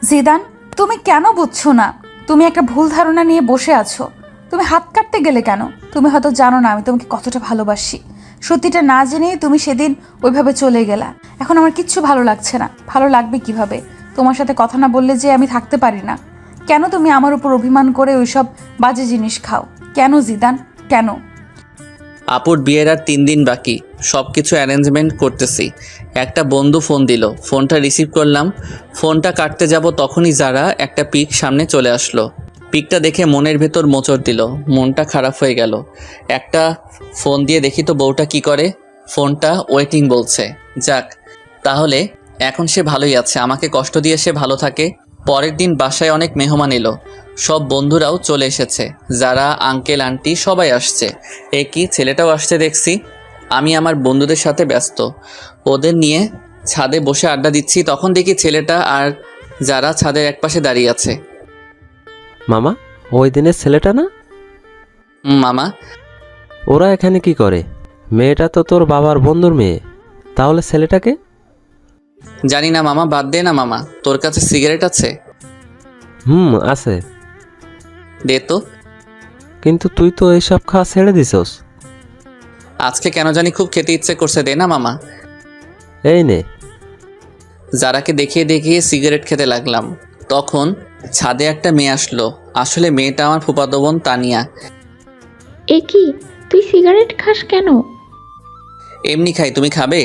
[SPEAKER 7] জিদান, তুমি কেন বুঝছো না? তুমি একটা ভুল ধারণা নিয়ে বসে আছো। তুমি হাত কাটতে গেলে কেন? তুমি হয়তো জানো না আমি তোমাকে কতটা ভালোবাসি। সত্যিটা না জেনেই তুমি সেদিন ওইভাবে চলে গেলা। এখন আমার কিচ্ছু ভালো লাগছে না। ভালো লাগবে কিভাবে? তোমার সাথে কথা না বললে যে আমি থাকতে পারি না। কেন তুমি আমার উপর অভিমান করে ওইসব বাজে জিনিস খাও? কেন জিদান, কেন?
[SPEAKER 1] আপুর বিয়ের আর 3 দিন বাকি। সব কিছু অ্যারেঞ্জমেন্ট করতেছি। একটা বন্ধু ফোন দিল, ফোনটা রিসিভ করলাম। ফোনটা কাটতে যাব তখনই যারা একটা পিক সামনে চলে আসলো। পিকটা দেখে মনের ভেতর মোচড় দিল, মনটা খারাপ হয়ে গেল। একটা ফোন দিয়ে দেখি তো বউটা কি করে। ফোনটা ওয়েটিং বলছে। যাক, তাহলে এখন সে ভালোই আছে, আমাকে কষ্ট দিয়ে সে ভালো থাকে। পরের দিন বাসায় অনেক মেহমান এলো। সব বন্ধুরাও চলে এসেছে, যারা আঙ্কেল আন্টি সবাই আসছে। এ কি, ছেলেটাও আসছে দেখছি। আমি আমার বন্ধুদের সাথে ব্যস্ত, ওদের নিয়ে ছাদে বসে আড্ডা দিচ্ছি। তখন দেখি ছেলেটা আর যারা ছাদের একপাশে দাঁড়িয়ে আছে।
[SPEAKER 8] মামা, ওই দিনের ছেলেটা না?
[SPEAKER 1] মামা।
[SPEAKER 8] ওরা এখানে কি করে? মেয়েটা তো তোর বাবার বন্ধুর মেয়ে, তাহলে ছেলেটাকে?
[SPEAKER 1] জানি না মামা, বাদ দে না মামা। তোর কাছে সিগারেট আছে?
[SPEAKER 8] আছে।
[SPEAKER 1] দে তো।
[SPEAKER 8] কিন্তু তুই তো এইসব খাওয়া ছেড়ে দিছস।
[SPEAKER 1] আজকে কেন জানি খুব খেতে ইচ্ছে করছে, দে না মামা।
[SPEAKER 8] এই নে।
[SPEAKER 1] যারাকে দেখিয়ে দেখিয়ে সিগারেট খেতে লাগলাম। তখন ছাদে একটা মেয়ে আসলো। আসলে মেয়েটা আমার ফুফাতো বোন তানিয়া।
[SPEAKER 12] এ কি, তুই সিগারেট খাস কেন?
[SPEAKER 1] এমনি খাই, তুমি খাবে?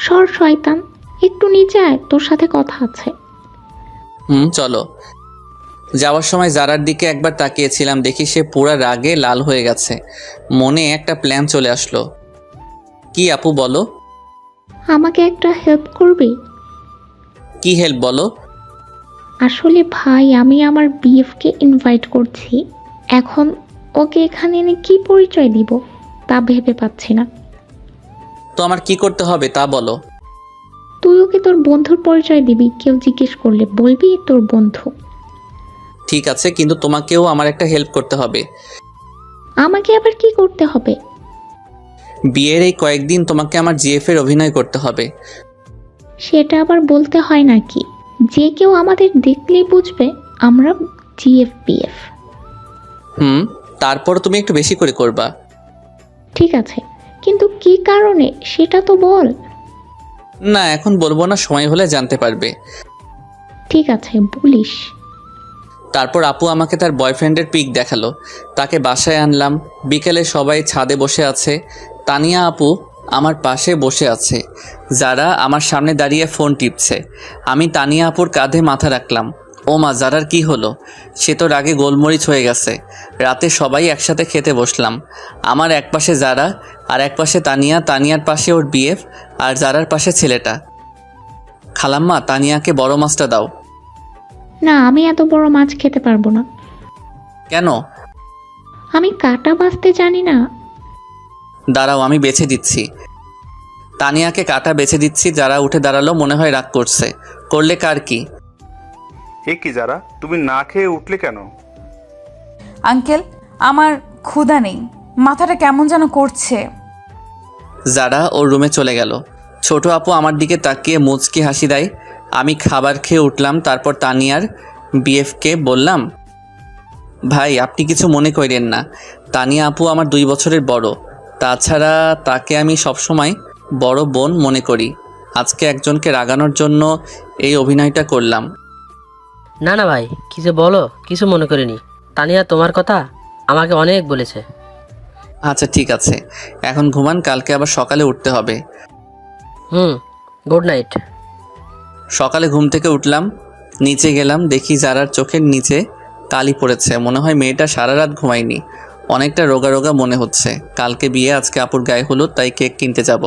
[SPEAKER 12] সর শয়তান, একটু নিচে আয়, তোর সাথে কথা আছে।
[SPEAKER 1] চলো। যাওয়ার সময় জারার দিকে একবার তাকিয়েছিলাম, দেখি সে পুরা রাগে লাল হয়ে গেছে। মনে একটা প্ল্যান চলে আসলো। কি আপু বলো?
[SPEAKER 12] আমাকে একটা হেল্প করবি?
[SPEAKER 1] কি হেল্প বলো?
[SPEAKER 12] আসলে ভাই, আমি আমার বিএফকে ইনভাইট করছি। এখন ওকে এখানে এনে কি পরিচয় দিব তা ভেবে পাচ্ছি না।
[SPEAKER 1] তো আমার কি করতে হবে তা বলো।
[SPEAKER 12] তুই ওকে তোর বন্ধুর পরিচয় দিবি, কেউ জিজ্ঞেস করলে বলবি তোর বন্ধু।
[SPEAKER 1] ঠিক আছে, কিন্তু তোমাকেও আমার একটা হেল্প করতে হবে।
[SPEAKER 12] আমাকে আবার কি করতে হবে?
[SPEAKER 1] বিয়ের এই কয়েকদিন তোমাকে আমার জিএফ এর অভিনয় করতে হবে।
[SPEAKER 12] সেটা আবার বলতে হয় নাকি? যে কেউ আমাদের দেখলেই বুঝবে আমরা জিএফ বিএফ।
[SPEAKER 1] তারপর তুমি একটু বেশি করে করবা।
[SPEAKER 12] ঠিক আছে, কিন্তু কি কারণে সেটা তো বল।
[SPEAKER 1] না, এখন বলবো না, সময় হলে জানতে পারবে।
[SPEAKER 12] ঠিক আছে, বলিস।
[SPEAKER 1] তারপর আপু আমাকে তার বয়ফ্রেন্ডের পিক দেখালো। তাকে বাসায় আনলাম। বিকেলে সবাই ছাদে বসে আছে। তানিয়া আপু আমার পাশে বসে আছে, যারা আমার সামনে দাঁড়িয়ে ফোন টিপছে। আমি তানিয়া আপুর কাঁধে মাথা রাখলাম। ও মা, যারার কি হলো? সে তো রাগে গোলমরিচ হয়ে গেছে। রাতে সবাই একসাথে খেতে বসলাম। আমার এক পাশে যারা, আর এক পাশে তানিয়া, তানিয়ার পাশে ওর বিএফ, আর যারার পাশে ছেলেটা। খালাম্মা, তানিয়াকে বড় মাছটা দাও।
[SPEAKER 12] না, আমি এত বড় মাছ খেতে পারবো না।
[SPEAKER 1] কেন?
[SPEAKER 12] আমি কাটা বাছতে জানি না।
[SPEAKER 1] দাঁড়াও, আমি বেছে দিচ্ছি। তানিয়াকে কাটা বেছে দিচ্ছি। যারা উঠে দাঁড়ালো, মনে হয় রাগ করছে। করলে কার কি?
[SPEAKER 2] এ কি যারা, তুমি না খেয়ে উঠলে কেন?
[SPEAKER 7] আঙ্কেল, আমার ক্ষুধা নেই, মাথাটা কেমন যেন করছে।
[SPEAKER 1] যারা ওর রুমে চলে গেল। ছোট আপু আমার দিকে তাকিয়ে মুচকি হাসি দেয়। আমি খাবার খেয়ে উঠলাম। তারপর তানিয়ার বিএফকে বললাম, ভাই আপনি কিছু মনে করেন না, তানিয়া আপু আমার 2 বছরের বড়। তাছাড়া তাকে আমি সবসময় বড় বোন মনে করি। আজকে একজনকে রাগানোর জন্য এই অভিনয়টা করলাম।
[SPEAKER 11] না না ভাই, কিছু বলো, কিছু মনে করিনি। তানিয়া তোমার কথা আমাকে অনেক বলেছে।
[SPEAKER 1] আচ্ছা ঠিক আছে, এখন ঘুমান, কালকে আবার সকালে উঠতে হবে।
[SPEAKER 11] Good night.
[SPEAKER 1] সকালে ঘুম থেকে উঠলাম, নিচে গেলাম, দেখি যারার চোখের নিচে কালি পড়েছে। মনে হয় মেয়েটা সারা রাত ঘুমায়নি, অনেকটা রোগা রোগা মনে হচ্ছে। কালকে বিয়ে, আজকে আপুর গায়ে হলুদ, তাই কেক কিনতে যাব।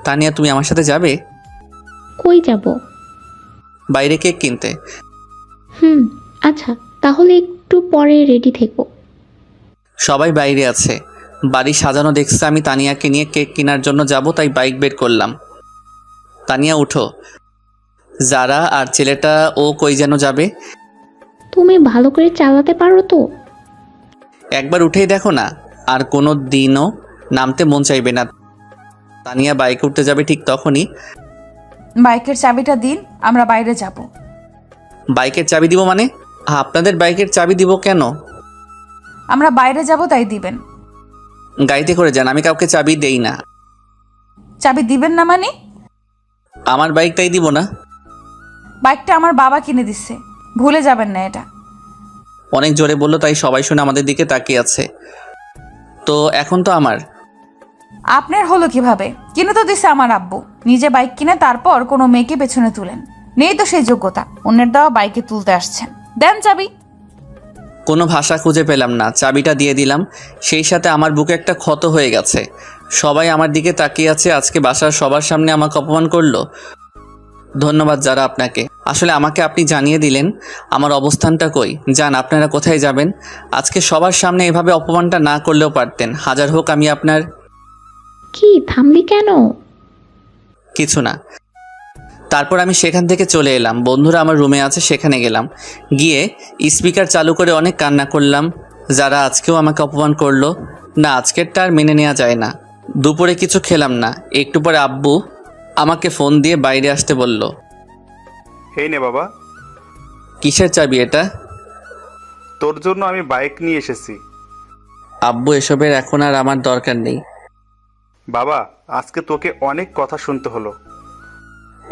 [SPEAKER 1] তানিয়া তুমি আমার সাথে যাবে?
[SPEAKER 12] কই যাব?
[SPEAKER 1] বাইরে কেক কিনতে।
[SPEAKER 12] আচ্ছা, তাহলে একটু পরে রেডি থেকো।
[SPEAKER 1] সবাই বাইরে আছে, বাড়ি সাজানো দেখছে। আমি তানিয়াকে নিয়ে কেক কেনার জন্য যাব, তাই বাইক বের করলাম। তানিয়া উঠো। যারা আর ছেলেটা ও কই যেন যাবে?
[SPEAKER 12] তুমি ভালো করে চালাতে পারো তো?
[SPEAKER 1] একবার উঠেই দেখো না, আর কোনো দিনও নামতে মন চাইবে না। তানিয়া বাইকে উঠতে যাবে, ঠিক তখনই
[SPEAKER 7] বাইকের চাবিটা দিন, আমরা বাইরে যাব।
[SPEAKER 1] বাইকের চাবি দিব মানে? আপনাদের বাইকের চাবি দিব কেন?
[SPEAKER 7] আমরা বাইরে যাব তাই দিবেন।
[SPEAKER 1] গাড়িতে করে যান, আমি কাউকে চাবি দেই না।
[SPEAKER 7] চাবি দিবেন না মানে?
[SPEAKER 1] আমার বাইক তাই দিব না।
[SPEAKER 7] বাইকটা আমার বাবা কিনে দিচ্ছে, ভুলে যাবেন না এটা।
[SPEAKER 1] অনেক জোরে বললো, তাই সবাই শুনে আমাদের দিকে তাকিয়ে আছে। তো এখন তো আমার।
[SPEAKER 7] আপনার হলো কিভাবে? কিনে তো দিছে আমার আব্বু। নিজে বাইক কিনে তারপর কোনো মেয়েকে পেছনে তুলেন, নেই তো সেই যোগ্যতা। অন্যের দেওয়া বাইকে তুলতে আসছেন। দেন চাবি।
[SPEAKER 1] কোনো ভাষা খুঁজে পেলাম না, চাবিটা দিয়ে দিলাম। সেই সাথে আমার বুকে একটা ক্ষত হয়ে গেছে। সবাই আমার দিকে তাকিয়ে আছে। আজকে বাসার সবার সামনে আমাকে অপমান করলো। ধন্যবাদ যারা আপনাকে। আসলে আমাকে আপনি জানিয়ে দিলেন আমার অবস্থানটা কই। যান, আপনারা কোথায় যাবেন? আজকে সবার সামনে এভাবে অপমানটা না করলেও পারতেন। হাজার হোক আমি আপনার।
[SPEAKER 12] কি থামলি কেন?
[SPEAKER 1] কিছু না। তারপর আমি সেখান থেকে চলে এলাম। বন্ধুরা আমার রুমে আছে, সেখানে গেলাম। গিয়ে স্পিকার চালু করে অনেক কান্না করলাম। যারা আজকেও আমাকে অপমান করলো। না, আজকেরটা আর মেনে নেওয়া যায় না। দুপুরে কিছু খেলাম না। একটু পরে আব্বু আমাকে ফোন দিয়ে বাইরে আসতে বলল।
[SPEAKER 2] এই নে বাবা।
[SPEAKER 1] কিসের চাবি এটা?
[SPEAKER 2] তোর জন্য আমি বাইক নিয়ে এসেছি।
[SPEAKER 1] আব্বু, এসবের এখন আর আমার দরকার নেই।
[SPEAKER 2] বাবা, আজকে তোকে অনেক কথা শুনতে হলো।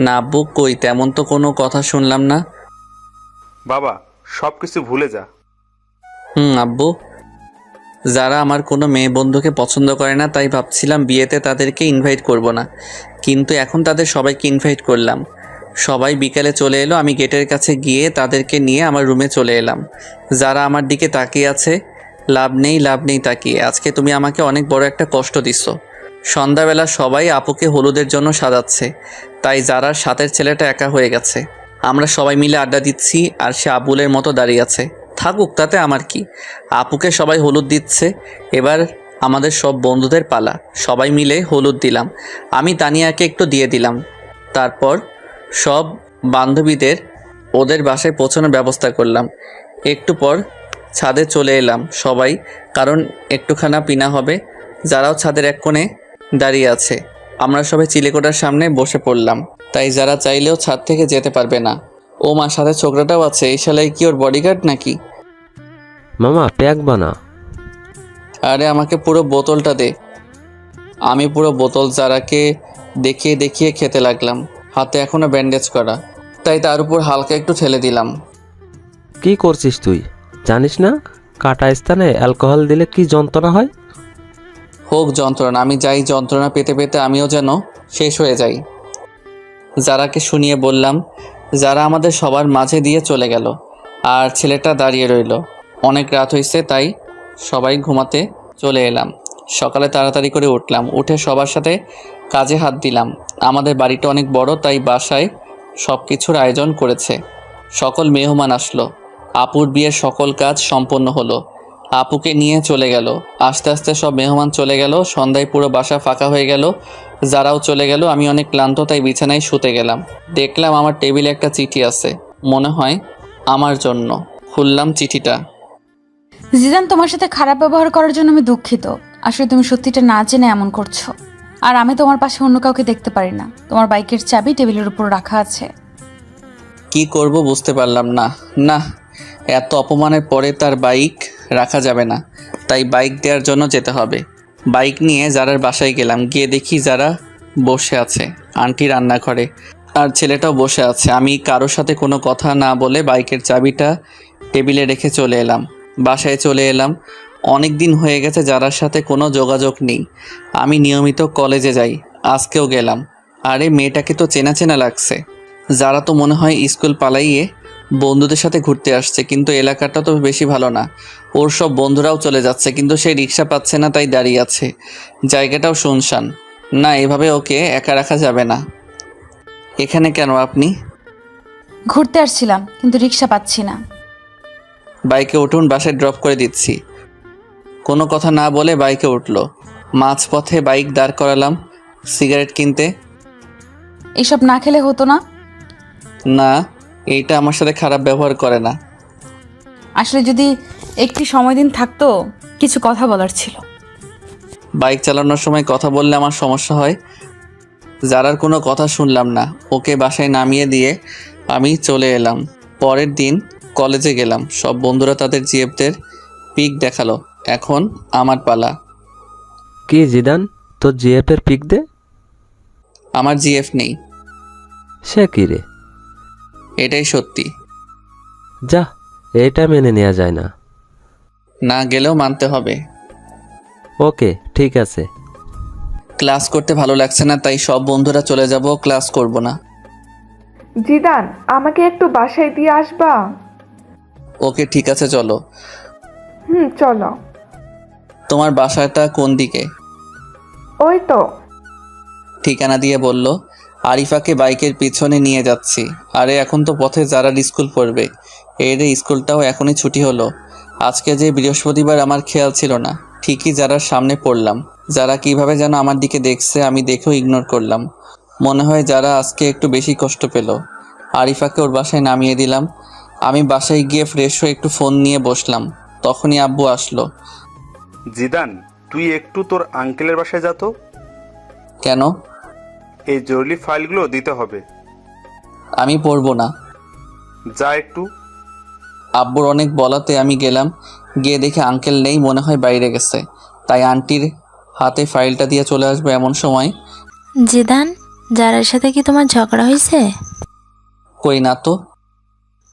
[SPEAKER 1] না আব্বু, কই তেমন তো কোনো কথা শুনলাম না।
[SPEAKER 2] বাবা, সব কিছু ভুলে যা।
[SPEAKER 1] আব্বু, যারা আমার কোনো মেয়ে বন্ধুকে পছন্দ করে না, তাই ভাবছিলাম বিয়েতে তাদেরকে ইনভাইট করব না, কিন্তু এখন তাদের সবাইকে ইনভাইট করলাম। সবাই বিকালে চলে এলো। আমি গেটের কাছে গিয়ে তাদেরকে নিয়ে আমার রুমে চলে এলাম। যারা আমার দিকে তাকিয়ে আছে। লাভ নেই তাকিয়ে। আজকে তুমি আমাকে অনেক বড় একটা কষ্ট দিচ্ছ। সন্ধ্যাবেলা সবাই আপুকে হলুদের জন্য সাজাচ্ছে, তাই যারার সাথের ছেলেটা একা হয়ে গেছে। আমরা সবাই মিলে আড্ডা দিচ্ছি, আর সে আবুলের মতো দাঁড়িয়ে আছে। থাকুক, তাতে আমার কি। আপুকে সবাই হলুদ দিচ্ছে। এবার আমাদের সব বন্ধুদের পালা। সবাই মিলে হলুদ দিলাম। আমি তানিয়াকে একটু দিয়ে দিলাম। তারপর সব বান্ধবীদের ওদের বাসায় পৌঁছানোর ব্যবস্থা করলাম। একটু পর ছাদে চলে এলাম সবাই, কারণ একটুখানা পিনা হবে। যারাও ছাদের এক কোণে দাঁড়িয়ে আছে। আমরা সবাই চিলেকোঠার সামনে বসে পড়লাম, তাই যারা চাইলেও ছাদ থেকে যেতে পারবে না। ও মার সাথে ছোকরাটাও আছে। এই শালাই কি ওর বডিগার্ড নাকি?
[SPEAKER 8] মামা প্যাক বানা।
[SPEAKER 1] আরে আমাকে পুরো বোতলটা দে। আমি পুরো বোতল যারাকে দেখিয়ে দেখিয়ে খেতে লাগলাম। হাতে এখনো ব্যান্ডেজ করা, তাই তার উপর হালকা একটু ঠেলে দিলাম।
[SPEAKER 8] কি করছিস তুই? জানিস না কাটা স্থানে অ্যালকোহল দিলে কি যন্ত্রণা হয়?
[SPEAKER 1] হোক যন্ত্রণা, আমি যাই যন্ত্রণা পেতে পেতে আমিও যেন শেষ হয়ে যাই। যারাকে শুনিয়ে বললাম। যারা আমাদের সবার মাঝে দিয়ে চলে গেল, আর ছেলেটা দাঁড়িয়ে রইল। অনেক রাত হয়েছে, তাই সবাই ঘুমাতে চলে এলাম। সকালে তাড়াতাড়ি করে উঠলাম, উঠে সবার সাথে কাজে হাত দিলাম। আমাদের বাড়িটা অনেক বড়, তাই বাসায় সব কিছুর আয়োজন করেছে। সকল মেহমান আসলো। আপুর বিয়ের সকল কাজ সম্পন্ন হলো। আপুকে নিয়ে চলে গেল। আস্তে আস্তে সব মেহমান চলে গেল। সন্ধ্যায় পুরো বাসা ফাঁকা হয়ে গেল। যারাও চলে গেল। আমি অনেক ক্লান্ত, তাই বিছানায় শুতে গেলাম। দেখলাম আমার টেবিলে একটা চিঠি আছে। মনে হয় আমার জন্য। খুললাম চিঠিটা।
[SPEAKER 7] জিদান, তোমার সাথে খারাপ ব্যবহার করার জন্য আমি দুঃখিত। আসলে তুমি সত্যিটা না জেনে এমন করছো। আর আমি তোমার পাশে অন্য কাউকে দেখতে পারি না। তোমার বাইকের চাবি টেবিলের উপর রাখা আছে।
[SPEAKER 1] কি করব বুঝতে পারলাম না। না, এত অপমানের পরে তার বাইক রাখা যাবে না, তাই বাইক দেওয়ার জন্য যেতে হবে। বাইক নিয়ে যারার বাসায় গেলাম, গিয়ে দেখি যারা বসে আছে আন্টি রান্নাঘরে, আর ছেলেটাও বসে আছে। আমি কারোর সাথে কোনো কথা না বলে বাইকের চাবিটা টেবিলে রেখে চলে এলাম। বাসায় চলে এলাম। অনেক দিন হয়ে গেছে যারার সাথে কোনো যোগাযোগ নেই। আমি নিয়মিত কলেজে যাই, আজকেও গেলাম। আরে মেয়েটাকে তো চেনা চেনা লাগছে। যারা তো মনে হয় স্কুল পালাইয়ে বন্ধুদের সাথে ঘুরতে আসছে, কিন্তু এলাকাটা তো বেশি ভালো না। ওর সব বন্ধুরাও চলে যাচ্ছে, কিন্তু সে রিক্সা পাচ্ছে না, তাই দাঁড়িয়ে আছে। জায়গাটাও শুনশান। না, এভাবে ওকে একা রাখা যাবে না। এখানে কেন আপনি?
[SPEAKER 7] ঘুরতে আসছিলাম, কিন্তু রিক্সা পাচ্ছি না।
[SPEAKER 1] বাইকে উঠুন, বাসায় ড্রপ করে দিচ্ছি। কোনো কথা না বলে বাইকে উঠলো। মাঝপথে বাইক দাঁড় করালাম সিগারেট কিনতে।
[SPEAKER 7] এসব না খেলে হতো না।
[SPEAKER 1] না, এইটা আমার সাথে খারাপ ব্যবহার করে না।
[SPEAKER 7] আসলে যদি একটি সময় দিন থাকতো, কিছু কথা বলার ছিল।
[SPEAKER 1] বাইক চালানোর সময় কথা বললে আমার সমস্যা হয়। যারার কোনো কথা শুনলাম না, ওকে বাসায় নামিয়ে দিয়ে আমি চলে এলাম। পরের দিন কলেজে গেলাম। সব বন্ধুরা তাদের জিএফদের পিক দেখালো। এখন আমার পালা।
[SPEAKER 8] কি জিদান, তোর জিএফের পিক দে।
[SPEAKER 1] আমার জিএফ নেই।
[SPEAKER 8] সে কি রে?
[SPEAKER 1] এটাই সত্যি।
[SPEAKER 8] যা, এটা মেনে নেওয়া যায় না।
[SPEAKER 1] না গেলেও মানতে হবে।
[SPEAKER 8] ওকে, ঠিক আছে।
[SPEAKER 1] ক্লাস করতে ভালো লাগছে না, তাই সব বন্ধুরা চলে যাব, ক্লাস করব না।
[SPEAKER 3] জিদান, আমাকে একটু বাসায় দিয়ে আসবা?
[SPEAKER 1] ওকে, ঠিক আছে, চলো।
[SPEAKER 3] চলো।
[SPEAKER 1] তোমার বাসাটা কোন দিকে?
[SPEAKER 3] ওই তো।
[SPEAKER 1] ঠিকানা দিয়ে বলল। আরিফাকে বাইকের পিছনে নিয়ে যাচ্ছি। আরে এখন তো পথে যারার স্কুল পড়বে। এর স্কুলটাও এখনই ছুটি হলো। আজকে যে বৃহস্পতিবার, আমার খেয়াল ছিল না। ঠিকই যারার সামনে পড়লাম। যারা কিভাবে যেন আমার দিকে দেখছে, আমি দেখেও ইগনোর করলাম। মনে হয় যারা আজকে একটু বেশি কষ্ট পেল। আরিফাকে ওর বাসায় নামিয়ে দিলাম। আমি বাসায় গিয়ে ফ্রেশ হয়ে একটু ফোন নিয়ে বসলাম। তখনই আব্বু আসলো।
[SPEAKER 2] জিদান, তুই একটু তোর আঙ্কেলের বাসায় যা তো।
[SPEAKER 1] কেন?
[SPEAKER 2] এই জরুরি ফাইলগুলো দিতে হবে।
[SPEAKER 1] আমি পড়বো না।
[SPEAKER 2] যা একটু।
[SPEAKER 1] আব্বুর অনেক বলাতে আমি গেলাম। গিয়ে দেখে আঙ্কেল নেই, মনে হয় বাইরে গেছে। তাই আন্টির হাতে ফাইলটা দিয়ে চলে আসবো এমন সময়।
[SPEAKER 10] জিদান, যারার সাথে কি তোমার ঝগড়া হয়েছে?
[SPEAKER 1] কই না তো।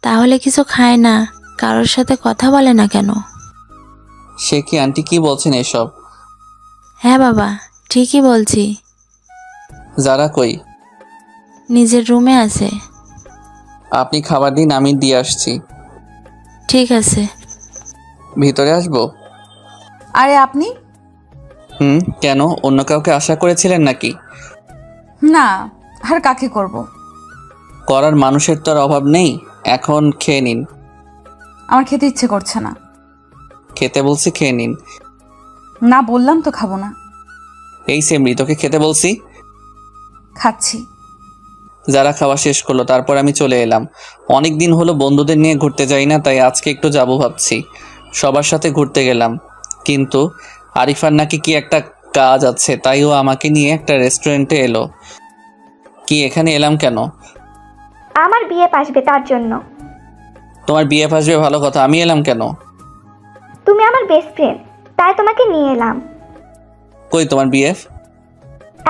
[SPEAKER 10] তাহলে কিছু খায় না, কারোর সাথে কথা বলে না কেন?
[SPEAKER 1] সে কি আন্টি, কি বলছেন এসব?
[SPEAKER 10] হ্যাঁ বাবা, ঠিকই বলছি।
[SPEAKER 1] যারা কই?
[SPEAKER 10] নিজের রুমে আছে।
[SPEAKER 1] আপনি খাবার দিন, আমি দিয়ে আসছি।
[SPEAKER 10] ঠিক আছে।
[SPEAKER 1] ভিতরে আসবো?
[SPEAKER 7] আরে আপনি?
[SPEAKER 1] কেন, অন্য কাউকে আশা করেছিলেন নাকি?
[SPEAKER 7] না, আর কাকে করব?
[SPEAKER 1] করার মানুষের তো আর অভাব নেই। এখন খেয়ে নিন।
[SPEAKER 7] আমার খেতে ইচ্ছে করছে না।
[SPEAKER 1] খেতে বলছি, খেয়ে নিন।
[SPEAKER 7] না বললাম তো খাবো না।
[SPEAKER 1] এই সেমরি, তোকে খেতে বলছি।
[SPEAKER 7] খাচ্ছি।
[SPEAKER 1] যারা খাওয়া শেষ করলো, তারপর আমি চলে এলাম। অনেক দিন হলো বন্ধুদের নিয়ে ঘুরতে যাই না, তাই আজকে একটু যাবো ভাবছি। সবার সাথে ঘুরতে গেলাম, কিন্তু আরিফার নাকি কি একটা কাজ আছে, তাই ও আমাকে নিয়ে একটা রেস্টুরেন্টে এলো। কি, এখানে এলাম কেন?
[SPEAKER 4] আমার বিয়ে আসবে তার জন্য।
[SPEAKER 1] তোমার বিয়ে আসবে ভালো কথা, আমি এলাম কেন?
[SPEAKER 4] তুমি আমার বেস্ট ফ্রেন্ড, তাই তোমাকে নিয়ে এলাম।
[SPEAKER 1] কই তোমার বিয়ে?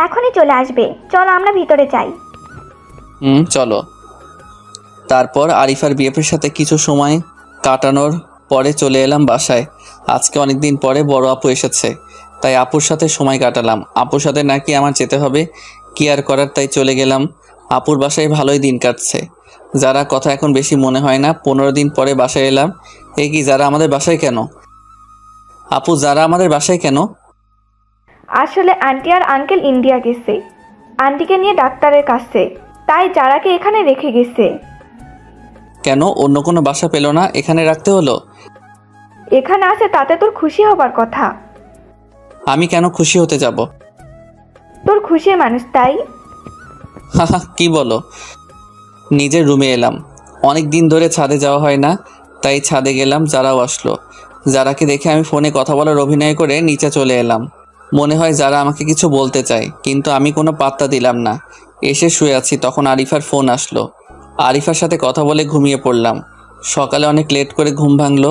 [SPEAKER 4] এখনই চলে আসবে, চলো আমরা ভিতরে যাই।
[SPEAKER 1] চলো। তারপর আরিফার বিএফের সাথে কিছু সময় কাটানোর পরে চলে এলাম বাসায়। আজকে অনেকদিন পরে বড় আপু এসেছে, তাই আপুর সাথে সময় কাটালাম। আপুর সাথে নাকি আমার যেতে হবে, কি আর করার, তাই চলে গেলাম। আপুর বাসায় ভালোই দিন কাটছে। যারা কথা এখন বেশি মনে হয় না। 15 দিন পরে বাসায় এলাম। এই কি, যারা আমাদের বাসায় কেন? আপু, যারা আমাদের বাসায় কেন?
[SPEAKER 3] আসলে আন্টি আর আঙ্কেল ইন্ডিয়া গেছে, আন্টিকে নিয়ে ডাক্তারের কাছে, তাই যারাকে এখানে রেখে গেছে।
[SPEAKER 1] কেন, অন্য কোনো বাসা পেল না, এখানে রাখতে হলো?
[SPEAKER 3] এখানে আছে তাতে তোর খুশি হবার কথা।
[SPEAKER 1] আমি কেন খুশি হতে যাব?
[SPEAKER 3] তোর খুশির মানুষ তাই।
[SPEAKER 1] কি বলো? নিজের রুমে এলাম। অনেক দিন ধরে ছাদে যাওয়া হয় না, তাই ছাদে গেলাম। যারাও আসলো। যারাকে দেখে আমি ফোনে কথা বলার অভিনয় করে নিচে চলে এলাম। মনে হয় যারা আমাকে কিছু বলতে চায়, কিন্তু আমি কোনো পাত্তা দিলাম না। এসে শুয়ে আছি, তখন আরিফার ফোন আসলো। আরিফার সাথে কথা বলে ঘুমিয়ে পড়লাম। সকালে অনেক লেট করে ঘুম ভাঙলো।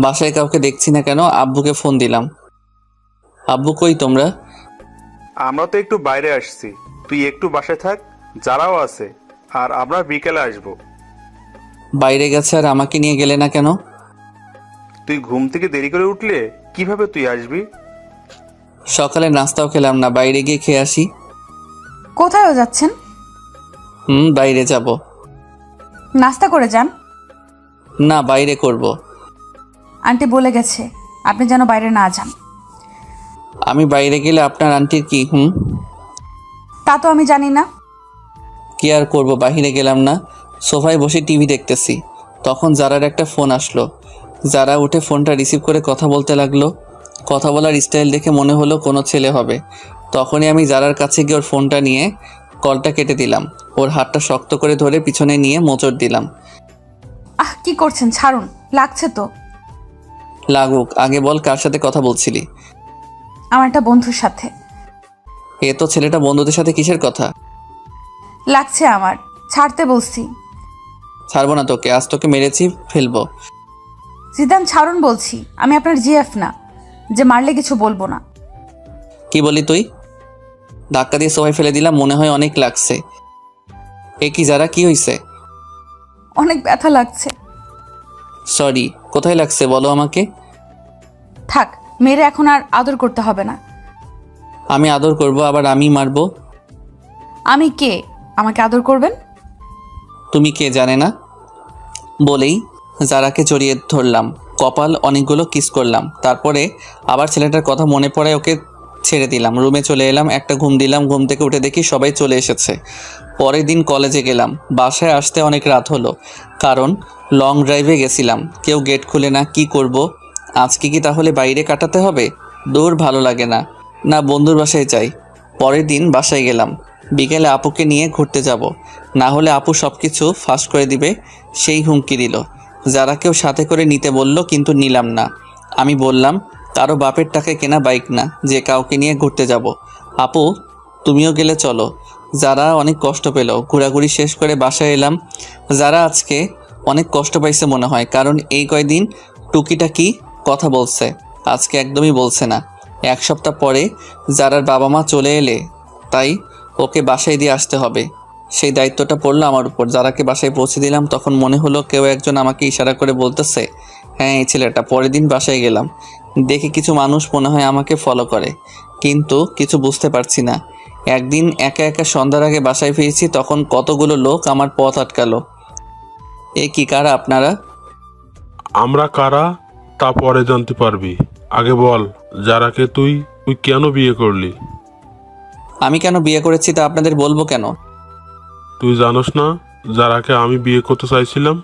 [SPEAKER 1] বাসায় কাউকে দেখছি না কেন, আব্বুকে ফোন দিলাম। আব্বু কই তোমরা?
[SPEAKER 2] আমরা তো একটু বাইরে আসছি, তুই একটু বাসায় থাক, যারাও আছে, আর আমরা বিকেলে আসবো।
[SPEAKER 1] বাইরে গেছে আর আমাকে নিয়ে গেলে না কেন?
[SPEAKER 2] তুই ঘুম থেকে দেরি করে উঠলে কিভাবে তুই আসবি?
[SPEAKER 1] সকালে নাস্তাও খেলাম না, বাইরে গিয়ে খেয়ে আসি।
[SPEAKER 7] কোথায়ও যাচ্ছেন?
[SPEAKER 1] বাইরে যাব।
[SPEAKER 7] নাস্তা করে যান।
[SPEAKER 1] না, বাইরে করব।
[SPEAKER 7] আন্টি বলে গেছে আপনি যেন বাইরে না যান।
[SPEAKER 1] আমি বাইরে গেলে আপনার আন্টির কি?
[SPEAKER 7] তা তো আমি জানি না।
[SPEAKER 1] কি আর করব, বাইরে গেলাম না, সোফায় বসে টিভি দেখতেছি। তখন জারার একটা ফোন আসলো। যারা উঠে ফোনটা রিসিভ করে কথা বলতে লাগলো। কথা বলার স্টাইল দেখে মনে হলো কোনো ছেলে হবে। তখনই আমি জারার কাছে গিয়ে ওর ফোনটা নিয়ে কলটা কেটে দিলাম। ওর হাতটা শক্ত করে ধরে পিছনে নিয়ে মোচড় দিলাম।
[SPEAKER 7] কি করছেন? ছাড়ুন, লাগছে তো।
[SPEAKER 1] লাগুক, আগে বল কার সাথে কথা বলছিলি?
[SPEAKER 7] আমার একটা বন্ধুর সাথে।
[SPEAKER 1] এ তো ছেলেটা বন্ধুদের সাথে কিসের কথা?
[SPEAKER 7] লাগছে আমার, ছাড়তে বলছি।
[SPEAKER 1] ছাড়বো না তোকে, আজ তোকে মেরেছি ফেলবো।
[SPEAKER 7] জিদান ছাড়ুন বলছি, আমি আপনার জিএফ না যে মারলে কিছু বলবো না।
[SPEAKER 1] কি বলি তুই? ধাক্কা দিয়ে সবাই ফেলে দিলাম, মনে হয় অনেক লাগছে। এ কি যারা, কি হয়েছে?
[SPEAKER 7] অনেক ব্যথা লাগছে।
[SPEAKER 1] সরি, কোথায় লাগছে বলো আমাকে।
[SPEAKER 7] থাক, মেরে এখন আর আদর করতে হবে না।
[SPEAKER 1] আমি আদর করব, আবার আমি মারবো?
[SPEAKER 7] আমি কে আমাকে আদর করবেন?
[SPEAKER 1] তুমি কে জানে না? বলেই যারাকে জড়িয়ে ধরলাম, কপাল অনেকগুলো কিস করলাম। তারপরে আবার ছেলেটার কথা মনে পড়ে, ওকে ছেড়ে দিলাম। রুমে চলে এলাম, একটা ঘুম দিলাম। ঘুম থেকে উঠে দেখি সবাই চলে এসেছে। পরের দিন কলেজে গেলাম। বাসায় আসতে অনেক রাত হলো, কারণ লং ড্রাইভে গেছিলাম। কেউ গেট খুলে না। কি করব? আজকে কি তাহলে বাইরে কাটাতে হবে? দূর, ভালো লাগে না। না, বন্ধুর বাসায় যাই। পরের দিন বাসায় গেলাম। বিকেলে আপুকে নিয়ে ঘুরতে যাব, না হলে আপু সব কিছু ফাঁস করে দিবে, সেই হুমকি দিল। যারা কেউ সাথে করে নিতে বলল, কিন্তু নিলাম না। আমি বললাম কারো বাপের টাকায় কেনা বাইক না যে কাউকে নিয়ে ঘুরতে যাব। আপু তুমিও গেলে চলো। যারা অনেক কষ্ট পেল। ঘোরাঘুরি শেষ করে বাসায় এলাম। যারা আজকে অনেক কষ্ট পাইছে মনে হয়, কারণ এই কয়দিন টুকিটাকি কথা বলছে, আজকে একদমই বলছে না। এক সপ্তাহ পরে যারার বাবা মা চলে এলে, তাই ওকে বাসায় দিয়ে আসতে হবে। সেই দায়িত্বটা পড়লো আমার উপর। যারাকে বাসায় পৌঁছে দিলাম, তখন মনে হলো কেউ একজন আমাকে ইশারা করে বলতেছে, হ্যাঁ এই ছেলেটা। পরের দিন বাসায় গেলাম, দেখে কিছু মানুষ মনে হয় আমাকে ফলো করে, কিন্তু কিছু বুঝতে পারছি না। একদিন একা একা সন্ধ্যার আগে বাসায় ফিরেছি, তখন কতগুলো লোক আমার পথ আটকালো। এ কি, কারা আপনারা?
[SPEAKER 14] আমরা কারা তা পরে জানতে পারবি, আগে বল যারাকে তুই কেন বিয়ে করলি?
[SPEAKER 1] আমি কেন বিয়ে করেছি তা আপনাদের বলবো কেন?
[SPEAKER 14] তুই জানোস না যারাকে আমি বিয়ে করতে চাইছিলাম?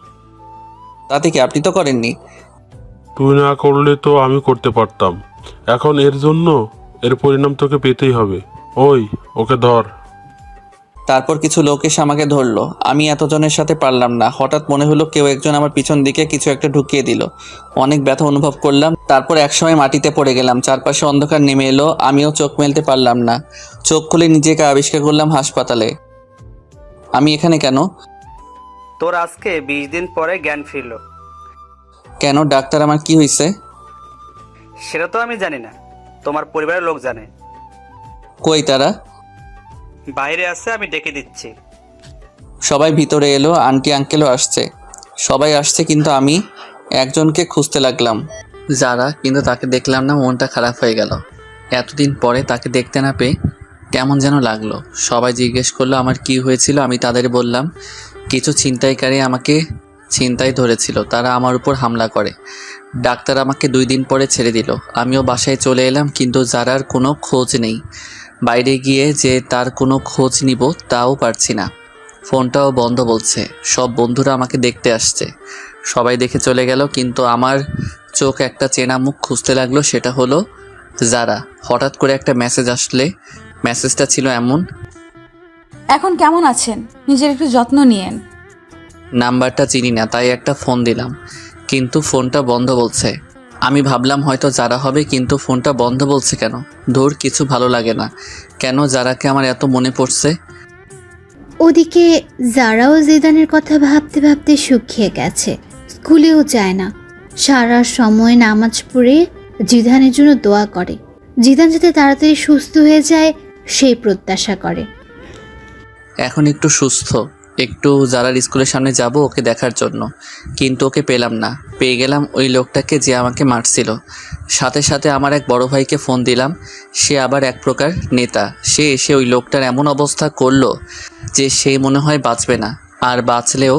[SPEAKER 1] তাতে কি, আপনি তো করেননি।
[SPEAKER 14] তুই না করলে তো আমি করতে পারতাম। এখন এর পরিণাম তোকে পেতেই হবে। ওই ওকে ধর।
[SPEAKER 1] তারপর কিছু লোক এসে আমাকে ধরলো। আমি এতজনের সাথে পারলাম না। হঠাৎ মনে হলো কেউ একজন আমার পিছন দিকে কিছু একটা ঢুকিয়ে দিল। অনেক ব্যথা অনুভব করলাম। তারপর একসময় মাটিতে পড়ে গেলাম। চারপাশে অন্ধকার নেমে এলো, আমিও চোখ মেলতে পারলাম না। চোখ খুলে নিজেকে আবিষ্কার করলাম হাসপাতালে। আমি এখানে কেন?
[SPEAKER 15] তোর আজকে 20 দিন পরে জ্ঞান ফিরল।
[SPEAKER 1] কেন? ডাক্তার আমার কি হয়েছে?
[SPEAKER 15] সেটা তো আমি জানি না, তোমার পরিবারের লোক জানে।
[SPEAKER 1] কই তারা?
[SPEAKER 15] বাইরে আছে, আমি ডেকে দিচ্ছি।
[SPEAKER 1] সবাই ভিতরে এলো। আন্টি আঙ্কেলও আসছে। সবাই আসছে, কিন্তু আমি একজনকে খুঁজতে লাগলাম, যারা, কিন্তু তাকে দেখলাম না। মনটা খারাপ হয়ে গেল। এতদিন পরে তাকে দেখতে না পেয়ে কেমন যেন লাগলো। সবাই জিজ্ঞেস করলো আমার কি হয়েছিল। আমি তাদের বললাম কিছু ছিনতাইকারী আমাকে ছিনতাই ধরেছিল, তারা আমার উপর হামলা করে। ডাক্তার আমাকে 2 দিন পরে ছেড়ে দিল। আমিও বাসায় চলে এলাম, কিন্তু যারার কোনো খোঁজ নেই। বাইরে গিয়ে যে তার কোনো খোঁজ নিব তাও পারছি না। ফোনটাও বন্ধ বলছে। সব বন্ধুরা আমাকে দেখতে আসছে, সবাই দেখে চলে গেল, কিন্তু আমার চোখ একটা চেনা মুখ খুঁজতে লাগলো। সেটা হলো যারা। হঠাৎ করে একটা মেসেজ আসলে, মেসেজটা ছিল এমন,
[SPEAKER 7] এখন কেমন আছেন? নিজের একটু যত্ন নিয়েন।
[SPEAKER 1] নাম্বারটা চিনি না, তাই একটা ফোন দিলাম, কিন্তু ফোনটা বন্ধ বলছে। আমি ভাবলাম হয়তো যারা হবে, কিন্তু ফোনটা বন্ধ বলছে কেন? ধুর, কিছু ভালো লাগে না। কেন যারাকে আমার এত মনে পড়ছে?
[SPEAKER 16] ওদিকে যারাও জিদানের কথা ভাবতে ভাবতে শুকিয়ে গেছে, স্কুলেও যায় না, সারা সময় নামাজ পড়ে জিদানের জন্য দোয়া করে, জিদান যাতে তাড়াতাড়ি সুস্থ হয়ে যায় সেই প্রত্যাশা করে।
[SPEAKER 1] এখন একটু সুস্থ, একটু যারার স্কুলের সামনে যাব ওকে দেখার জন্য, কিন্তু ওকে পেলাম না। পেয়ে গেলাম ওই লোকটাকে যে আমাকে মারছিল। সাথে সাথে আমার এক বড় ভাইকে ফোন দিলাম, সে আবার এক প্রকার নেতা। সে এসে ওই লোকটার এমন অবস্থা করলো যে সে মনে হয় বাঁচবে না, আর বাঁচলেও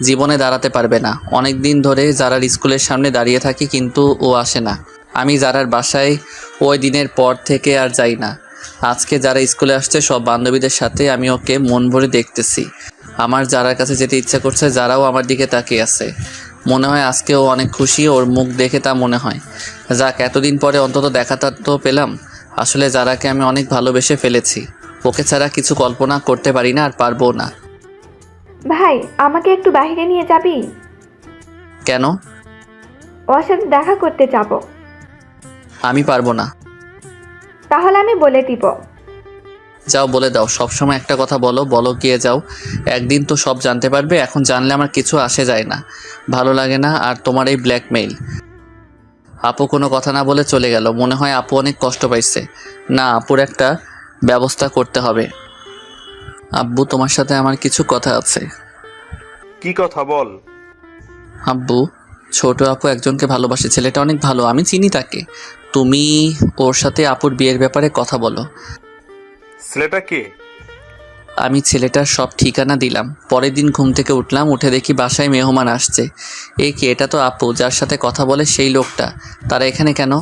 [SPEAKER 1] জীবনে দাঁড়াতে পারবে না। অনেক দিন ধরে যারার স্কুলের সামনে দাঁড়িয়ে থাকি, কিন্তু ও আসে না। আমি যারার বাসায় ওই দিনের পর থেকে আর যাই না। আজকে যারা স্কুলে আসছে সব বান্ধবীদের সাথে, আমি ওকে মন ভরে দেখতেছি। আমার যারার কাছে যেতে ইচ্ছা করছে, যারাও আমার দিকে তাকিয়ে আছে। মনে হয় আজকে ও অনেক খুশি, ওর মুখ দেখে তা মনে হয়। যাক, এতদিন পরে অন্তত দেখাটা তো পেলাম। আসলে যারাকে আমি অনেক ভালোবেসে ফেলেছি, ওকে ছাড়া কিছু কল্পনা করতে পারি না, আর পারবো না।
[SPEAKER 3] ভাই, আমাকে একটু বাইরে নিয়ে যাবি?
[SPEAKER 1] কেন?
[SPEAKER 3] ওর সাথে দেখা করতে যাব।
[SPEAKER 1] আমি পারবো না।
[SPEAKER 3] তাহলে আমি বলে দিব।
[SPEAKER 1] যাও, বলে দাও। সবসময় একটা কথা বলো, বলো গিয়ে যাও। একদিন তো সব জানতে পারবে, এখন জানলে আমার কিছু আসে যায় না, ভালো লাগে না। আর তোমার এই ব্ল্যাকমেইল। আপু কোনো কথা না বলে চলে গেল। মনে হয় আপু অনেক কষ্ট পাইছে। না, আপুর একটা ব্যবস্থা করতে হবে। আব্বু, তোমার সাথে আমার কিছু কথা আছে।
[SPEAKER 2] কি কথা বল?
[SPEAKER 1] আব্বু, ছোট আপু একজনকে ভালোবাসে, ছেলেটা অনেক ভালো, আমি চিনি তাকে। তুমি ওর সাথে আপুর বিয়ের ব্যাপারে কথা বলো।
[SPEAKER 2] ছেলেটা কে?
[SPEAKER 1] আমি ছেলেটার সব ঠিকানা দিলাম। পরের দিন ঘুম থেকে উঠলাম, উঠে দেখি বাসায় মেহমান আসছে। এ কি, এটা তো আপু যার সাথে কথা বলে সেই লোকটা। তারা এখানে কেন?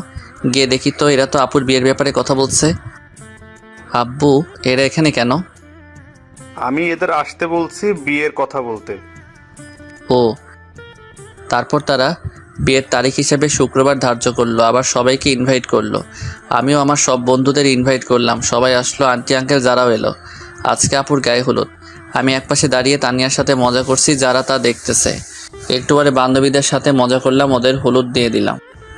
[SPEAKER 1] গিয়ে দেখি তো এরা তো আপুর বিয়ের ব্যাপারে কথা বলছে। আব্বু, এরা এখানে কেন?
[SPEAKER 2] আমি এদের আসতে বলছি বিয়ের কথা বলতে।
[SPEAKER 1] ও, তারপর তারা বিয়ের তারিখ হিসেবে শুক্রবার ধার্য করলো, আবার সবাইকে ইনভাইট করলো। আমিও আমার সব বন্ধুদের ইনভাইট করলাম, সবাই আসলো, আন্টি আঙ্কেল যারাও এলো। আজকে আপুর গায়ে হলুদ। আমি একপাশে দাঁড়িয়ে তানিয়ার সাথে মজা করছি, যারা তা দেখতেছে। একটু পরে বান্ধবীদের সাথে মজা করলাম, ওদের হলুদ দিয়ে দিলাম।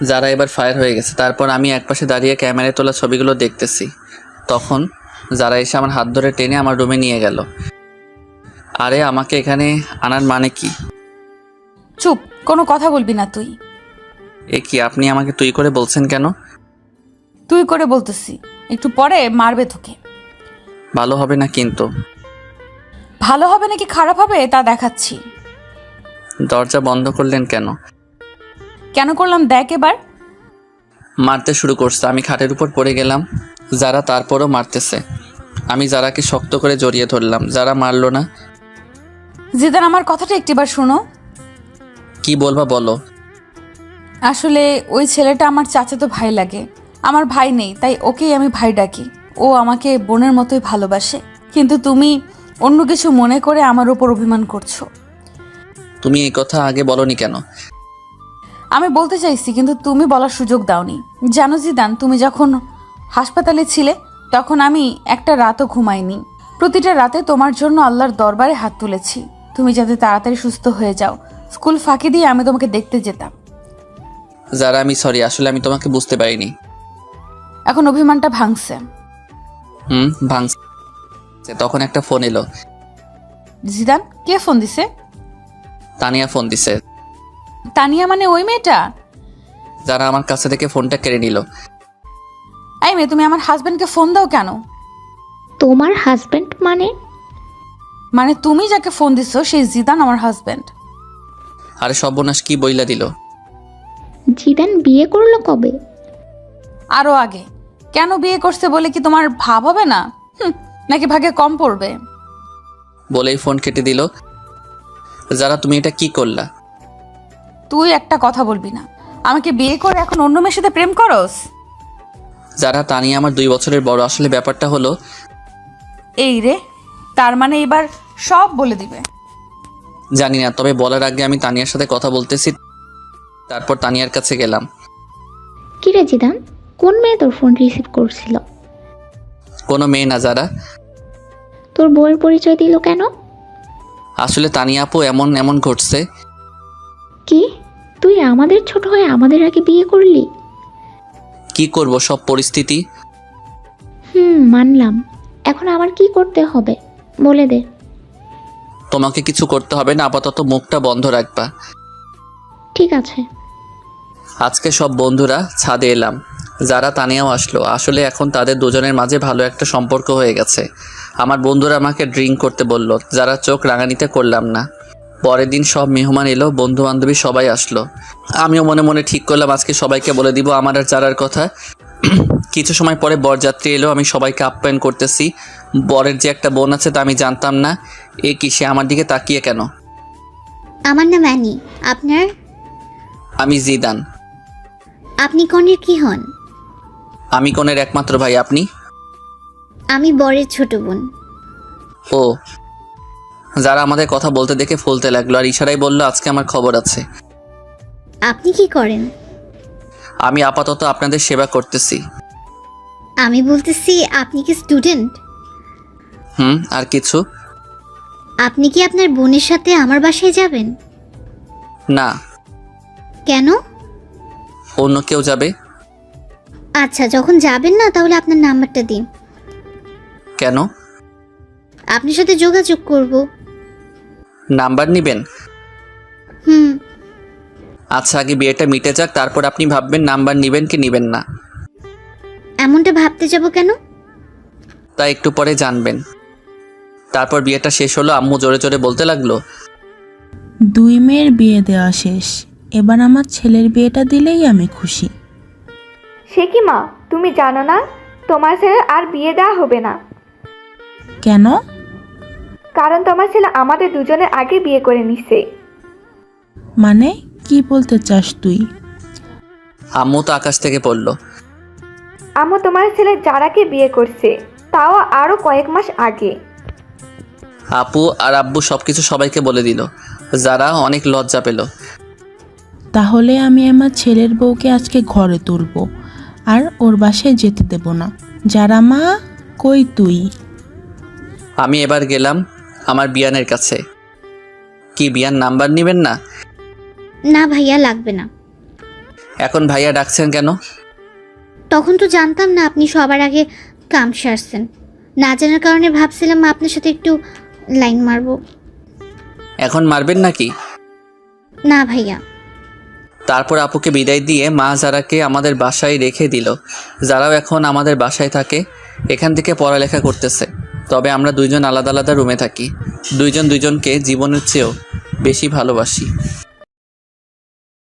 [SPEAKER 1] যারা এবার ফায়ার হয়ে গেছে। তারপর আমি একপাশে দাঁড়িয়ে ক্যামেরায় তোলা ছবিগুলো দেখতেছি। তখন যারা এসে আমার হাত ধরে টেনে আমার রুমে নিয়ে গেল। আরে, আমাকে এখানে আনার মানে কি?
[SPEAKER 7] চুপ, কোনো কথা বলবি না তুই।
[SPEAKER 1] এ কি, আপনি আমাকে তুই করে বলছেন কেন?
[SPEAKER 7] তুই করে বলতেছি, একটু পরে মারবে তোকে।
[SPEAKER 1] ভালো হবে না কিন্তু।
[SPEAKER 7] ভালো হবে নাকি খারাপ হবে তা দেখাচ্ছি।
[SPEAKER 1] দরজা বন্ধ করলেন কেন?
[SPEAKER 7] কেন করলাম দেখ এবার।
[SPEAKER 1] মারতে শুরু করছে। আমি খাটের উপর পড়ে গেলাম। যারা তারপরও মারতেছে। আমি যারাকে শক্ত করে জড়িয়ে ধরলাম। যারা মারলো না।
[SPEAKER 7] জিদান, আমার কথাটা একটিবার শোনো।
[SPEAKER 1] কি বলবা বলো।
[SPEAKER 7] আসলে ওই ছেলেটা আমার চাচাতো ভাই লাগে। আমার ভাই নেই, তাই ওকেই আমি ভাই ডাকি। ও আমাকে বোনের মতোই ভালোবাসে, কিন্তু তুমি অন্য কিছু মনে করে আমার উপর অভিমান করছো।
[SPEAKER 1] তুমি এই কথা আগে বলনি কেন?
[SPEAKER 7] আমি বলতে চাইছি, কিন্তু তুমি বলার সুযোগ দাওনি। জানো জিদান, তুমি যখন হাসপাতালে ছিলে তখন আমি একটা রাতও ঘুমাইনি। প্রতিটা রাতে তোমার জন্য আল্লাহর দরবারে হাত তুলেছি, তুমি যাতে তাড়াতাড়ি সুস্থ হয়ে যাও। স্কুল ফাঁকি দিয়ে আমি তোমাকে দেখতে যেতাম।
[SPEAKER 1] যারা, আমি সরি, আসলে আমি তোমাকে বুঝতে পারিনি।
[SPEAKER 7] এখন অভিমানটা ভাঙছে।
[SPEAKER 1] ভাঙছে। তখন একটা ফোন এলো।
[SPEAKER 7] জিদান, কে ফোন দিছে?
[SPEAKER 1] তানিয়া ফোন দিছে।
[SPEAKER 7] তানিয়া মানে ওই মেয়েটা?
[SPEAKER 1] যারা আমার কাছে থেকে ফোনটা কেড়ে নিল।
[SPEAKER 7] এই মেয়ে, তুমি আমার হাজবেন্ডকে ফোন দাও কেন?
[SPEAKER 12] তোমার হাজবেন্ড
[SPEAKER 7] মানে তুমি যাকে ফোন দিছো সেই জিদান আমার হাজবেন্ড।
[SPEAKER 1] আরে সর্বনাশ, কি বইলা দিল।
[SPEAKER 12] জিদান বিয়ে করলো কবে?
[SPEAKER 7] আরো আগে। কেন বিয়ে করছে বলে কি তোমার ভাব হবে না? নাকি ভাগে কম পড়বে?
[SPEAKER 1] বলেই ফোন কেটে দিল। যারা, তুমি এটা কি করলা?
[SPEAKER 7] তুই একটা কথা বলবি না। আমাকে বিয়ে করে এখন অন্য মেয়ের সাথে প্রেম করস?
[SPEAKER 1] যারা, তানিয়া আমার 2 বছরের বড়। আসলে ব্যাপারটা হলো
[SPEAKER 7] এই রে, তার মানে এবার সব বলে দিবে।
[SPEAKER 1] জানি না, তবে বলার আগে আমি তানিয়ার সাথে কথা বলতেছি। তারপর তানিয়ার কাছে গেলাম।
[SPEAKER 12] কি রে জিদান, কোন মেয়ে তোর ফোন রিসিভ করছিল?
[SPEAKER 1] কোনো মেয়ে না। যারা,
[SPEAKER 12] তোর বউয়ের পরিচয় দিল কেন?
[SPEAKER 1] আসলে তানিয়া আপু এমন এমন ঘটছে।
[SPEAKER 12] কি, তুই আমাদের ছোট হয়ে আমাদের আগে বিয়ে করলি?
[SPEAKER 1] কি করব, সব পরিস্থিতি।
[SPEAKER 12] মানলাম। এখন আমার কি করতে হবে বলে দে।
[SPEAKER 1] তোমাকে কিছু করতে হবে না, আপাতত মুখটা বন্ধ রাখবা।
[SPEAKER 12] ঠিক আছে।
[SPEAKER 1] আজকে সব বন্ধুরা ছাদে এলাম, যারা তানিয়াও আসলো। আসলে এখন তাদের দুজনের মাঝে ভালো একটা সম্পর্ক হয়ে গেছে। আমার বন্ধুরা আমাকে ড্রিঙ্ক করতে বলল, যারা চোখ রাঙানিতে করলাম না। পরের দিন সব মেহমান এলো, বন্ধু বান্ধবী সবাই আসলো। আমিও মনে মনে ঠিক করলাম আজকে সবাইকে বলে দিব আমার আর যারার কথা। কিছু সময় পরে বরযাত্রী এলো, আমি সবাইকে আপ্যায়ন করতেছি। বরের যে একটা বোন আছে তা আমি জানতাম না। এ কি, সে আমার দিকে তাকিয়ে কেন?
[SPEAKER 16] আমার নাম অ্যানি। আপনার?
[SPEAKER 1] আমি জিদান।
[SPEAKER 16] আপনি কনের কি হন?
[SPEAKER 1] আমি কনের একমাত্র ভাই। আপনি?
[SPEAKER 16] আমি বরের ছোট বোন।
[SPEAKER 1] ও। যারা আমাদের কথা বলতে দেখে ফুলতে লাগলো আর ইশারায় বলল আজকে আমার খবর আছে।
[SPEAKER 16] আপনি কি করেন?
[SPEAKER 1] আমি আপাতত আপনাদের সেবা করতেছি।
[SPEAKER 16] আমি বলতেছি আপনি কি স্টুডেন্ট?
[SPEAKER 1] আর কিছু?
[SPEAKER 16] আপনি কি আপনার বোনের সাথে আমার বাসায় যাবেন?
[SPEAKER 1] না।
[SPEAKER 16] কেন?
[SPEAKER 1] অন্য কেউ যাবে।
[SPEAKER 16] আচ্ছা, যখন যাবেন না তাহলে আপনার নাম্বারটা দিন।
[SPEAKER 1] কেন?
[SPEAKER 16] আপনার সাথে যোগাযোগ করব।
[SPEAKER 1] নাম্বার নেবেন? আচ্ছা, আগে বিয়েটা মিটে যাক, তারপর আপনি ভাববেন নাম্বার নেবেন কি নেবেন না।
[SPEAKER 16] এমনটা ভাবতে যাব কেন?
[SPEAKER 1] তা একটু পরে জানবেন। তারপর বিয়েটা শেষ হলো, আম্মু জোরে জোরে বলতে লাগলো,
[SPEAKER 5] 2 মেয়ের বিয়ে দেওয়া শেষ, এবার আমার ছেলের বিয়েটা দিলেই আমি খুশি।
[SPEAKER 3] সে কি মা, তুমি জানো না তোমার ছেলের আর বিয়ে দেওয়া হবে না?
[SPEAKER 5] কেন?
[SPEAKER 3] কারণ তোমার ছেলে আমাদের দুজনের আগে বিয়ে করে নিছে।
[SPEAKER 5] মানে কি বলতে চাস তুই?
[SPEAKER 1] আম্মু তো আকাশ থেকে পড়লো।
[SPEAKER 3] আম্মু তোমার ছেলে যারাকে বিয়ে করছে, তাও আরো কয়েক মাস আগে।
[SPEAKER 1] আপু আর আব্বু সবকিছু সবাইকে বলে দিল। যারা অনেক লজ্জা পেল।
[SPEAKER 5] তাহলে আমি আমার ছেলের বউকে আজকে ঘরে তুলবো আর ওর বাসায় যেতে দেব না। যারা মা, কই তুই?
[SPEAKER 1] আমি এবার গেলাম আমার বিয়ানের কাছে। কি বিয়ান নাম্বার নেবেন না?
[SPEAKER 16] না ভাইয়া, লাগবে না।
[SPEAKER 1] এখন ভাইয়া ডাকছেন কেন?
[SPEAKER 16] তখন তো জানতাম না আপনি সবার আগে কাম সারছেন। না জানার কারণে ভাবছিলাম আপনার সাথে একটু লাইন মারবো।
[SPEAKER 1] এখন মারবেন নাকি?
[SPEAKER 16] না ভাইয়া।
[SPEAKER 1] তারপর আপুকে বিদায় দিয়ে মা যারাকে আমাদের বাসায় রেখে দিল। যারাও এখন আমাদের বাসায় থাকে, এখান থেকে পড়ালেখা করতেছে। তবে আমরা দুইজন আলাদা আলাদা রুমে থাকি। দুইজন দুইজনকে জীবনের চেয়েও বেশি ভালোবাসি।